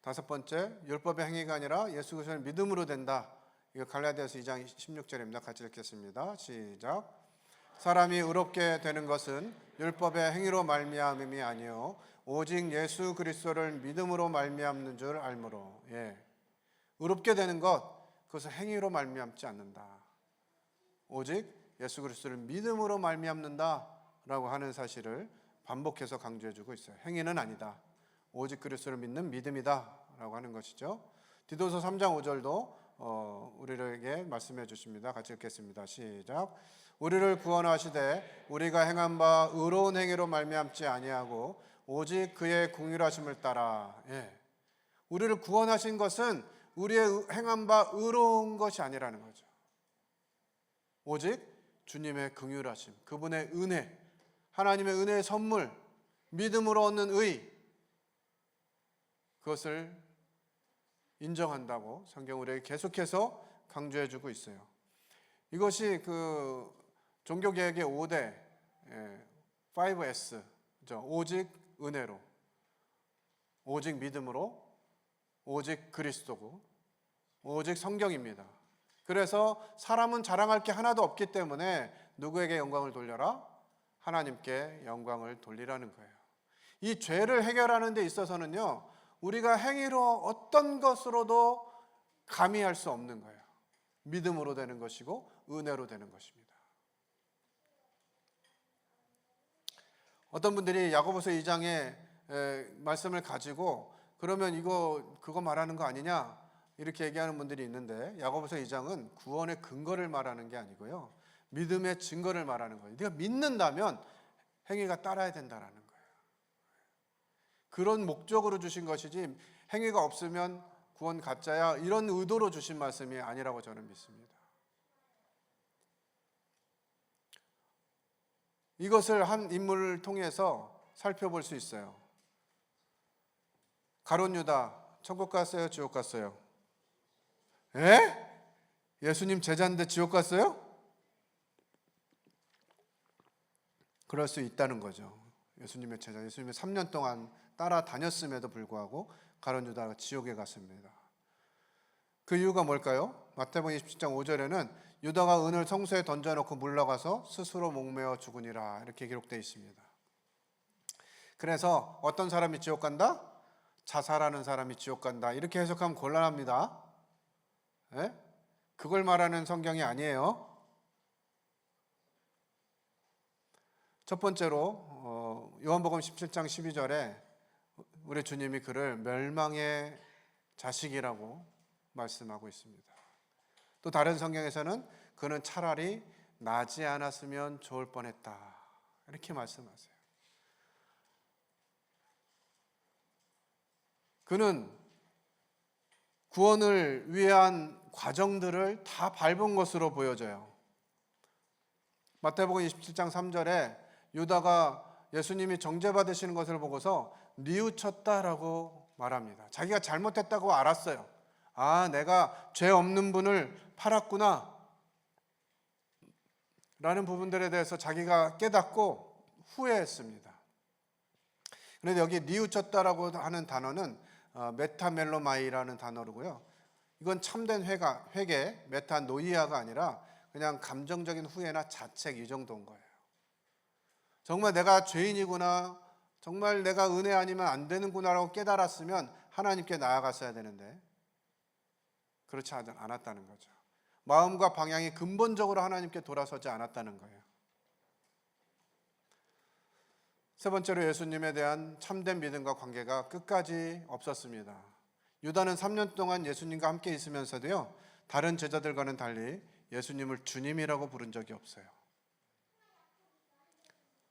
다섯 번째, 율법의 행위가 아니라 예수 그리스도를 믿음으로 된다. 이거 갈라디아서 2장 16절입니다. 같이 읽겠습니다. 시작. 사람이 의롭게 되는 것은 율법의 행위로 말미암음이 아니요 오직 예수 그리스도를 믿음으로 말미암는 줄 알므로. 의롭게 되는 것, 그것은 행위로 말미암지 않는다. 오직 예수 그리스도를 믿음으로 말미암는다라고 하는 사실을 반복해서 강조해주고 있어요. 행위는 아니다. 오직 그리스도를 믿는 믿음이다라고 하는 것이죠. 디도서 3장 5절도 우리에게 말씀해 주십니다. 같이 읽겠습니다. 시작. 우리를 구원하시되 우리가 행한 바 의로운 행위로 말미암지 아니하고 오직 그의 긍휼하심을 따라. 우리를 구원하신 것은 우리의 행한 바 의로운 것이 아니라는 거죠. 오직 주님의 긍휼하심, 그분의 은혜, 하나님의 은혜의 선물, 믿음으로 얻는 의, 그것을 인정한다고 성경 우리에게 계속해서 강조해주고 있어요. 이것이 그 종교개혁의 5대 5S, 오직 은혜로, 오직 믿음으로, 오직 그리스도고, 오직 성경입니다. 그래서 사람은 자랑할 게 하나도 없기 때문에 누구에게 영광을 돌려라? 하나님께 영광을 돌리라는 거예요. 이 죄를 해결하는 데 있어서는요, 우리가 행위로 어떤 것으로도 가미할 수 없는 거예요. 믿음으로 되는 것이고 은혜로 되는 것입니다. 어떤 분들이 야고보서 2장의 말씀을 가지고 그러면 그거 말하는 거 아니냐 이렇게 얘기하는 분들이 있는데, 야고보서 2장은 구원의 근거를 말하는 게 아니고요, 믿음의 증거를 말하는 거예요. 네가 믿는다면 행위가 따라야 된다라는 거예요. 그런 목적으로 주신 것이지 행위가 없으면 구원 가짜야 이런 의도로 주신 말씀이 아니라고 저는 믿습니다. 이것을 한 인물을 통해서 살펴볼 수 있어요. 가룟 유다 천국 갔어요? 지옥 갔어요? 예수님 제자인데 지옥 갔어요? 그럴 수 있다는 거죠. 예수님의 제자, 예수님의 3년 동안 따라다녔음에도 불구하고 가룟 유다가 지옥에 갔습니다. 그 이유가 뭘까요? 마태복음 27장 5절에는 유다가 은을 성소에 던져놓고 물러가서 스스로 목매어 죽으니라 이렇게 기록되어 있습니다. 그래서 어떤 사람이 지옥 간다? 자살하는 사람이 지옥 간다 이렇게 해석하면 곤란합니다. 그걸 말하는 성경이 아니에요. 첫 번째로 요한복음 17장 12절에 우리 주님이 그를 멸망의 자식이라고 말씀하고 있습니다. 또 다른 성경에서는 그는 차라리 나지 않았으면 좋을 뻔했다 이렇게 말씀하세요. 그는 구원을 위한 과정들을 다 밟은 것으로 보여져요. 마태복음 27장 3절에 유다가 예수님이 정죄받으시는 것을 보고서 뉘우쳤다라고 말합니다. 자기가 잘못했다고 알았어요. 내가 죄 없는 분을 팔았구나 라는 부분들에 대해서 자기가 깨닫고 후회했습니다. 그런데 여기 뉘우쳤다라고 하는 단어는 메타멜로마이라는 단어로고요, 이건 참된 회개, 메타노이아가 아니라 그냥 감정적인 후회나 자책 이 정도인 거예요. 정말 내가 죄인이구나, 정말 내가 은혜 아니면 안 되는구나라고 깨달았으면 하나님께 나아갔어야 되는데 그렇지 않았다는 거죠. 마음과 방향이 근본적으로 하나님께 돌아서지 않았다는 거예요. 세 번째로 예수님에 대한 참된 믿음과 관계가 끝까지 없었습니다. 유다는 3년 동안 예수님과 함께 있으면서도요, 다른 제자들과는 달리 예수님을 주님이라고 부른 적이 없어요.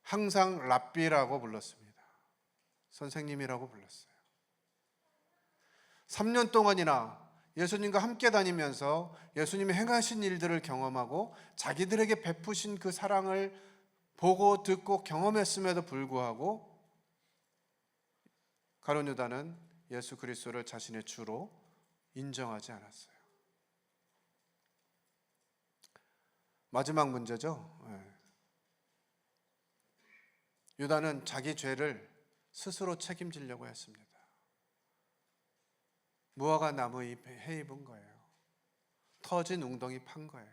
항상 랍비라고 불렀습니다. 선생님이라고 불렀어요. 3년 동안이나 예수님과 함께 다니면서 예수님이 행하신 일들을 경험하고 자기들에게 베푸신 그 사랑을 보고 듣고 경험했음에도 불구하고 가룟 유다는 예수 그리스도를 자신의 주로 인정하지 않았어요. 마지막 문제죠. 유다는 자기 죄를 스스로 책임지려고 했습니다. 무화과 나무 잎 해입은 거예요. 터진 웅덩이 판 거예요.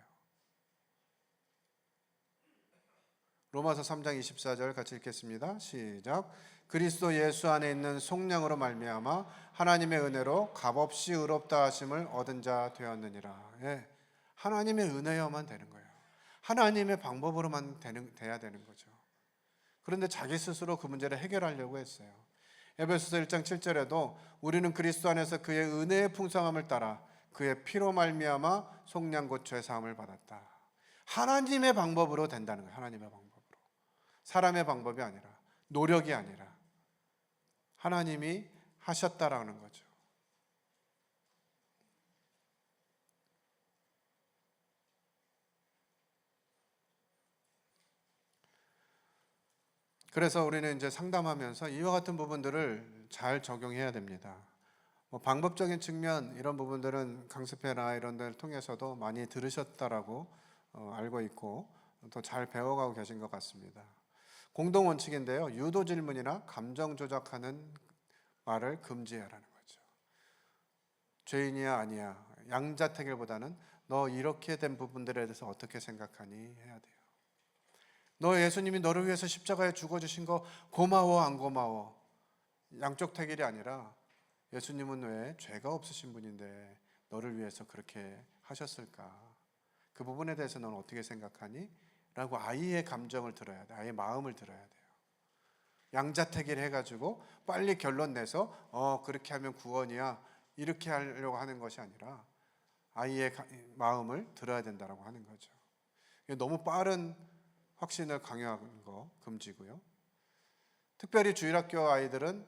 로마서 3장 24절 같이 읽겠습니다. 시작. 그리스도 예수 안에 있는 속량으로 말미암아 하나님의 은혜로 값없이 의롭다 하심을 얻은 자 되었느니라. 하나님의 은혜여만 되는 거예요. 하나님의 방법으로만 돼야 되는 거죠. 그런데 자기 스스로 그 문제를 해결하려고 했어요. 에베소서 1장 7절에도 우리는 그리스도 안에서 그의 은혜의 풍성함을 따라 그의 피로 말미암아 속량 곧 죄 사함을 받았다. 하나님의 방법으로 된다는 거예요. 하나님의 방법으로. 사람의 방법이 아니라, 노력이 아니라 하나님이 하셨다라는 거죠. 그래서 우리는 이제 상담하면서 이와 같은 부분들을 잘 적용해야 됩니다. 방법적인 측면 이런 부분들은 강습회나 이런 데를 통해서도 많이 들으셨다라고 알고 있고 또 잘 배워가고 계신 것 같습니다. 공동 원칙인데요. 유도 질문이나 감정 조작하는 말을 금지하라는 거죠. 죄인이야 아니야 양자택일보다는 너 이렇게 된 부분들에 대해서 어떻게 생각하니 해야 돼요. 너 예수님이 너를 위해서 십자가에 죽어주신 거 고마워 안 고마워? 양쪽 택일이 아니라 예수님은 왜 죄가 없으신 분인데 너를 위해서 그렇게 하셨을까? 그 부분에 대해서 너는 어떻게 생각하니? 라고 아이의 감정을 들어야 돼. 아이의 마음을 들어야 돼요. 양자택일 해가지고 빨리 결론 내서 그렇게 하면 구원이야 이렇게 하려고 하는 것이 아니라 아이의 마음을 들어야 된다고 하는 거죠. 너무 빠른 확신을 강요하는 거 금지고요. 특별히 주일학교 아이들은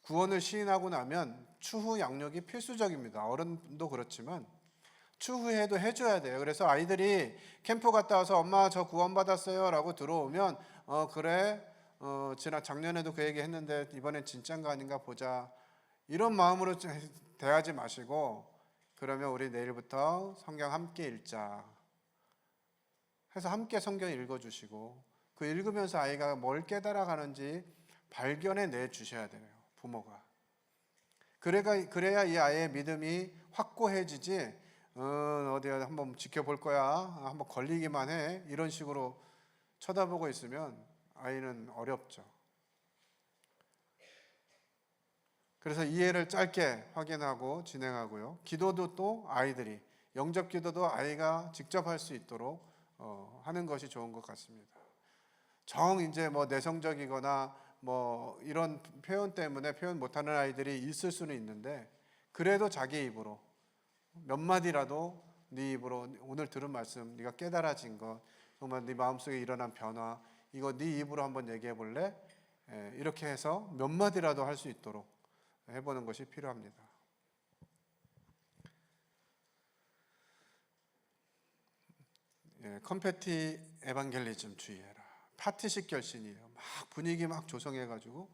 구원을 시인하고 나면 추후 양육이 필수적입니다. 어른도 그렇지만 추후에도 해줘야 돼요. 그래서 아이들이 캠프 갔다 와서 엄마 저 구원받았어요 라고 들어오면 그래 지난 작년에도 그 얘기 했는데 이번엔 진짠가 아닌가 보자 이런 마음으로 대하지 마시고 그러면 우리 내일부터 성경 함께 읽자 해서 함께 성경 읽어주시고 그 읽으면서 아이가 뭘 깨달아가는지 발견해 내주셔야 돼요. 부모가. 그래야 이 아이의 믿음이 확고해지지 어디 한번 지켜볼 거야 한번 걸리기만 해 이런 식으로 쳐다보고 있으면 아이는 어렵죠. 그래서 이해를 짧게 확인하고 진행하고요. 기도도 또 아이들이 영접 기도도 아이가 직접 할 수 있도록 하는 것이 좋은 것 같습니다. 이제 내성적이거나 이런 표현 때문에 표현 못하는 아이들이 있을 수는 있는데 그래도 자기 입으로 몇 마디라도 네 입으로 오늘 들은 말씀 네가 깨달아진 것 정말 네 마음속에 일어난 변화 이거 네 입으로 한번 얘기해 볼래? 이렇게 해서 몇 마디라도 할 수 있도록 해보는 것이 필요합니다. 컴패티 에반겔리즘 주의해라. 파티식 결신이에요. 막 분위기 막 조성해가지고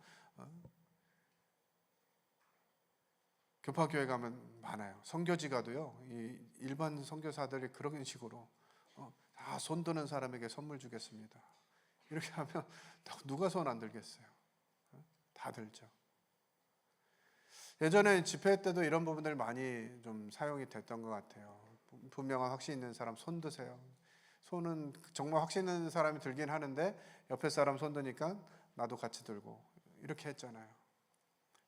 교파교회 가면 많아요. 선교지 가도요. 이 일반 선교사들이 그런 식으로 다 손 드는 사람에게 선물 주겠습니다. 이렇게 하면 누가 손 안 들겠어요? 다 들죠. 예전에 집회 때도 이런 부분들 많이 좀 사용이 됐던 것 같아요. 분명한 확신 있는 사람 손 드세요. 손은 정말 확신 있는 사람이 들긴 하는데 옆에 사람 손 드니까 나도 같이 들고 이렇게 했잖아요.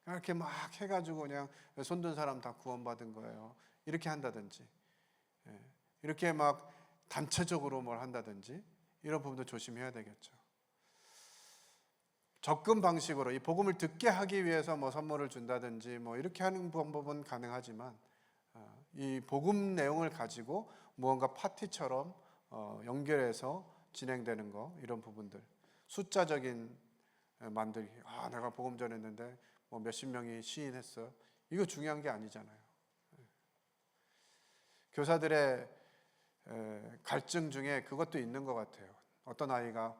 이렇게 막 해가지고 그냥 손 든 사람 다 구원받은 거예요. 이렇게 한다든지 이렇게 막 단체적으로 뭘 한다든지 이런 부분도 조심해야 되겠죠. 접근 방식으로 이 복음을 듣게 하기 위해서 선물을 준다든지 이렇게 하는 방법은 가능하지만 이 복음 내용을 가지고 무언가 파티처럼 연결해서 진행되는 거 이런 부분들 숫자적인 만들기 내가 복음 전했는데 몇십 명이 시인했어 이거 중요한 게 아니잖아요. 교사들의 갈증 중에 그것도 있는 것 같아요. 어떤 아이가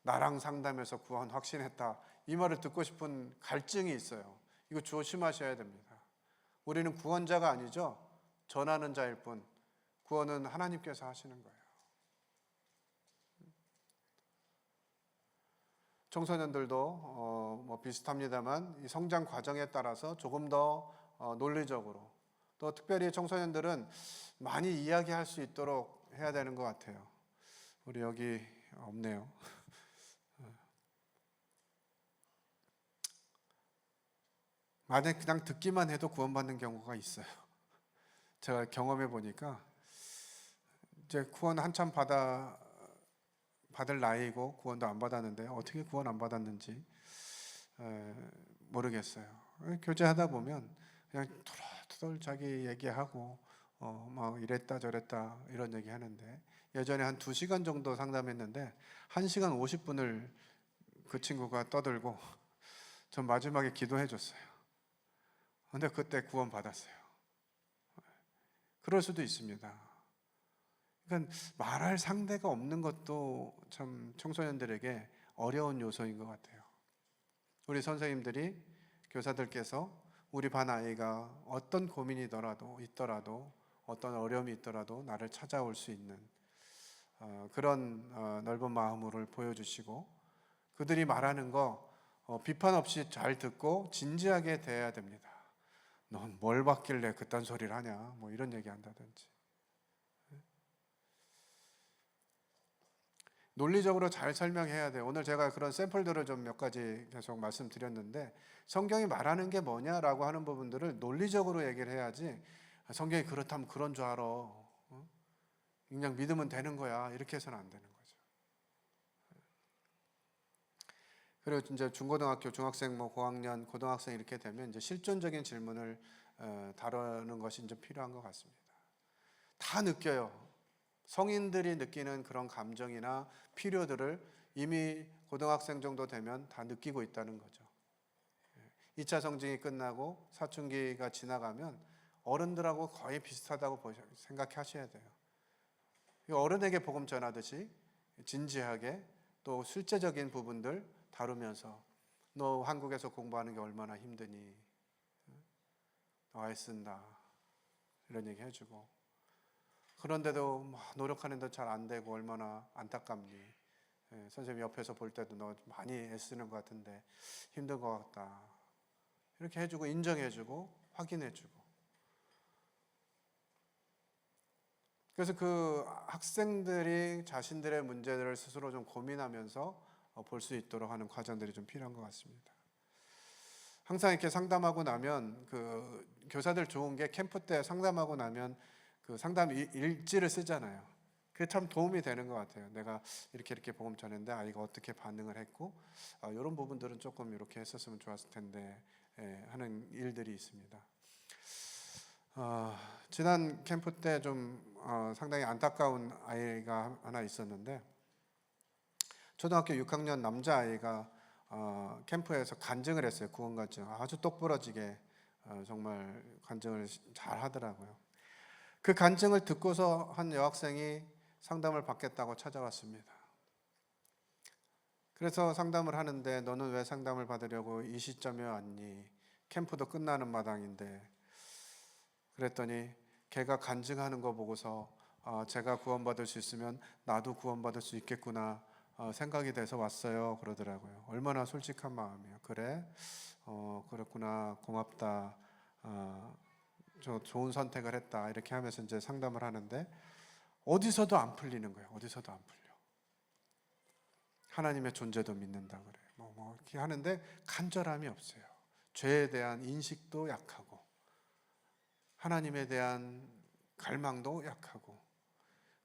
나랑 상담해서 구원 확신했다 이 말을 듣고 싶은 갈증이 있어요. 이거 조심하셔야 됩니다. 우리는 구원자가 아니죠. 전하는 자일 뿐. 구원은 하나님께서 하시는 거예요. 청소년들도 뭐 비슷합니다만 이 성장 과정에 따라서 조금 더 논리적으로, 또 특별히 청소년들은 많이 이야기할 수 있도록 해야 되는 것 같아요. 우리 여기 없네요. 만약 그냥 듣기만 해도 구원받는 경우가 있어요. 제가 경험해 보니까 이제 구원 한참 받을 나이고 구원도 안 받았는데 어떻게 구원 안 받았는지 모르겠어요. 교제하다 보면 그냥 투덜투덜 자기 얘기하고 막 이랬다 저랬다 이런 얘기 하는데, 예전에 한 2시간 정도 상담했는데 1시간 50분을 그 친구가 떠들고 전 마지막에 기도해 줬어요. 근데 그때 구원 받았어요. 그럴 수도 있습니다. 그러니까 말할 상대가 없는 것도 참 청소년들에게 어려운 요소인 것 같아요. 우리 선생님들이, 교사들께서 우리 반 아이가 어떤 고민이 있더라도 어떤 어려움이 있더라도 나를 찾아올 수 있는 그런 넓은 마음을 보여주시고, 그들이 말하는 거 비판 없이 잘 듣고 진지하게 대해야 됩니다. 넌 뭘 받길래 그딴 소리를 하냐, 뭐 이런 얘기 한다든지. 논리적으로 잘 설명해야 돼요. 오늘 제가 그런 샘플들을 좀 몇 가지 계속 말씀드렸는데, 성경이 말하는 게 뭐냐라고 하는 부분들을 논리적으로 얘기를 해야지, 성경이 그렇다면 그런 줄 알아, 그냥 믿으면 되는 거야, 이렇게 해서는 안 되는 거죠. 그리고 이제 중고등학교, 중학생, 뭐 고학년, 고등학생 이렇게 되면 이제 실존적인 질문을 다루는 것이 이제 필요한 것 같습니다. 다 느껴요. 성인들이 느끼는 그런 감정이나 필요들을 이미 고등학생 정도 되면 다 느끼고 있다는 거죠. 2차 성징이 끝나고 사춘기가 지나가면 어른들하고 거의 비슷하다고 생각하셔야 돼요. 어른에게 복음 전하듯이 진지하게 또 실제적인 부분들 다루면서, 너 한국에서 공부하는 게 얼마나 힘드니, 너 애쓴다, 이런 얘기 해주고, 그런데도 노력하는데 잘 안 되고 얼마나 안타깝니, 선생님 옆에서 볼 때도 너 많이 애쓰는 것 같은데 힘든 것 같다, 이렇게 해주고 인정해주고 확인해주고. 그래서 그 학생들이 자신들의 문제들을 스스로 좀 고민하면서 볼 수 있도록 하는 과정들이 좀 필요한 것 같습니다. 항상 이렇게 상담하고 나면, 그 교사들 좋은 게 캠프 때 상담하고 나면 그 상담 일지를 쓰잖아요. 그게 참 도움이 되는 것 같아요. 내가 이렇게 복음 전했는데 아이가 어떻게 반응을 했고, 이런 부분들은 조금 이렇게 했었으면 좋았을 텐데 하는 일들이 있습니다. 지난 캠프 때 좀 상당히 안타까운 아이가 하나 있었는데, 초등학교 6학년 남자아이가 캠프에서 간증을 했어요. 구원 간증. 아주 똑부러지게 정말 간증을 잘 하더라고요. 그 간증을 듣고서 한 여학생이 상담을 받겠다고 찾아왔습니다. 그래서 상담을 하는데, 너는 왜 상담을 받으려고 이 시점에 왔니? 캠프도 끝나는 마당인데. 그랬더니 걔가 간증하는 거 보고서 제가 구원받을 수 있으면 나도 구원받을 수 있겠구나 생각이 돼서 왔어요, 그러더라고요. 얼마나 솔직한 마음이에요. 그래? 그렇구나, 고맙다, 저 좋은 선택을 했다, 이렇게 하면서 이제 상담을 하는데 어디서도 안 풀리는 거예요. 어디서도 안 풀려. 하나님의 존재도 믿는다 그래. 뭐 이렇게 하는데 간절함이 없어요. 죄에 대한 인식도 약하고, 하나님에 대한 갈망도 약하고,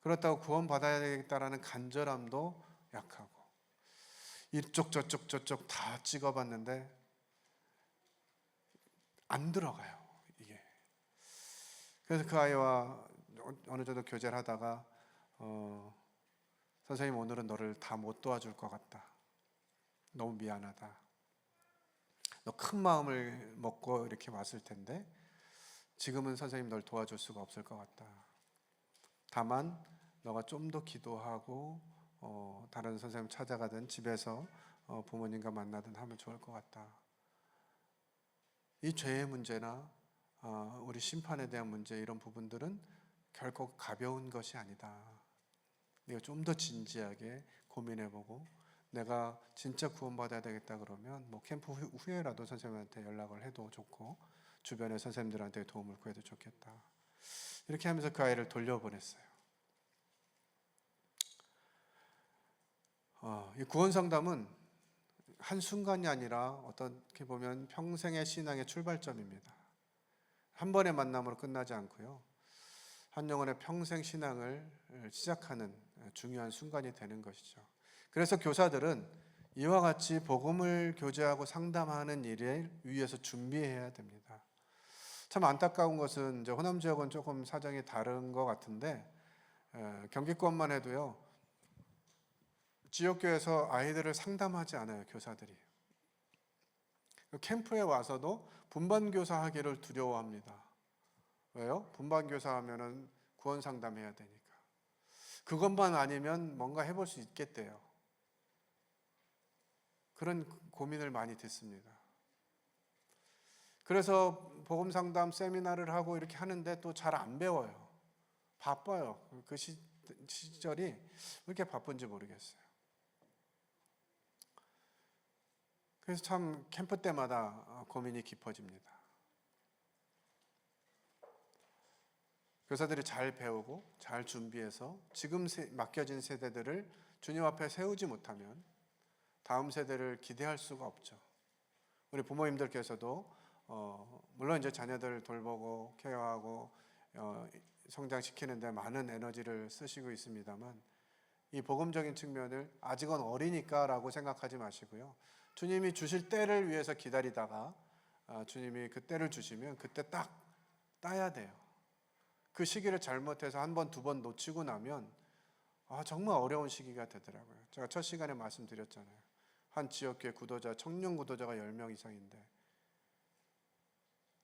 그렇다고 구원받아야 되겠다라는 간절함도 약하고, 이쪽 저쪽 다 찍어봤는데 안 들어가요, 이게. 그래서 그 아이와 어느 정도 교제를 하다가 선생님, 오늘은 너를 다 못 도와줄 것 같다. 너무 미안하다. 너 큰 마음을 먹고 이렇게 왔을 텐데 지금은 선생님 널 도와줄 수가 없을 것 같다. 다만 너가 좀 더 기도하고 다른 선생님 찾아가든 집에서 부모님과 만나든 하면 좋을 것 같다. 이 죄의 문제나 우리 심판에 대한 문제, 이런 부분들은 결코 가벼운 것이 아니다. 내가 좀 더 진지하게 고민해보고, 내가 진짜 구원받아야 되겠다 그러면 캠프 후에라도 선생님한테 연락을 해도 좋고, 주변의 선생님들한테 도움을 구해도 좋겠다. 이렇게 하면서 그 아이를 돌려보냈어요. 이 구원 상담은 한순간이 아니라 어떻게 보면 평생의 신앙의 출발점입니다. 한 번의 만남으로 끝나지 않고요, 한 영혼의 평생 신앙을 시작하는 중요한 순간이 되는 것이죠. 그래서 교사들은 이와 같이 복음을 교제하고 상담하는 일을 위해서 준비해야 됩니다. 참 안타까운 것은 이제 호남 지역은 조금 사정이 다른 것 같은데, 경기권만 해도요, 지역교회에서 아이들을 상담하지 않아요, 교사들이. 캠프에 와서도 분반교사 하기를 두려워합니다. 왜요? 분반교사 하면은 구원 상담해야 되니까. 그것만 아니면 뭔가 해볼 수 있겠대요. 그런 고민을 많이 듣습니다. 그래서 복음 상담 세미나를 하고 이렇게 하는데 또 잘 안 배워요. 바빠요. 그 시절이 왜 이렇게 바쁜지 모르겠어요. 그래서 참 캠프 때마다 고민이 깊어집니다. 교사들이 잘 배우고 잘 준비해서 지금 맡겨진 세대들을 주님 앞에 세우지 못하면 다음 세대를 기대할 수가 없죠. 우리 부모님들께서도 물론 이제 자녀들 돌보고 케어하고 성장시키는데 많은 에너지를 쓰시고 있습니다만, 이 복음적인 측면을 아직은 어리니까라고 생각하지 마시고요, 주님이 주실 때를 위해서 기다리다가 주님이 그 때를 주시면 그때 딱 따야 돼요. 그 시기를 잘못해서 한 번, 두 번 놓치고 나면 정말 어려운 시기가 되더라고요. 제가 첫 시간에 말씀드렸잖아요. 한 지역교회 구도자, 청년 구도자가 10명 이상인데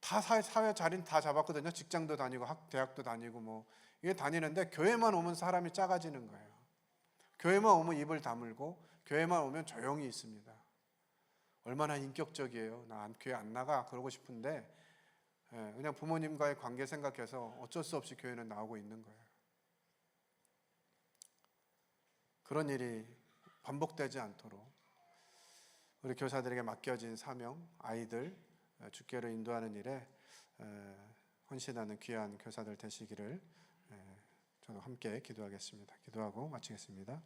다 사회 자리는 다 잡았거든요. 직장도 다니고 대학도 다니고 이게 다니는데 교회만 오면 사람이 작아지는 거예요. 교회만 오면 입을 다물고, 교회만 오면 조용히 있습니다. 얼마나 인격적이에요. 나 교회 안 나가 그러고 싶은데 그냥 부모님과의 관계 생각해서 어쩔 수 없이 교회는 나오고 있는 거예요. 그런 일이 반복되지 않도록 우리 교사들에게 맡겨진 사명, 아이들 주께로 인도하는 일에 헌신하는 귀한 교사들 되시기를 저도 함께 기도하겠습니다. 기도하고 마치겠습니다.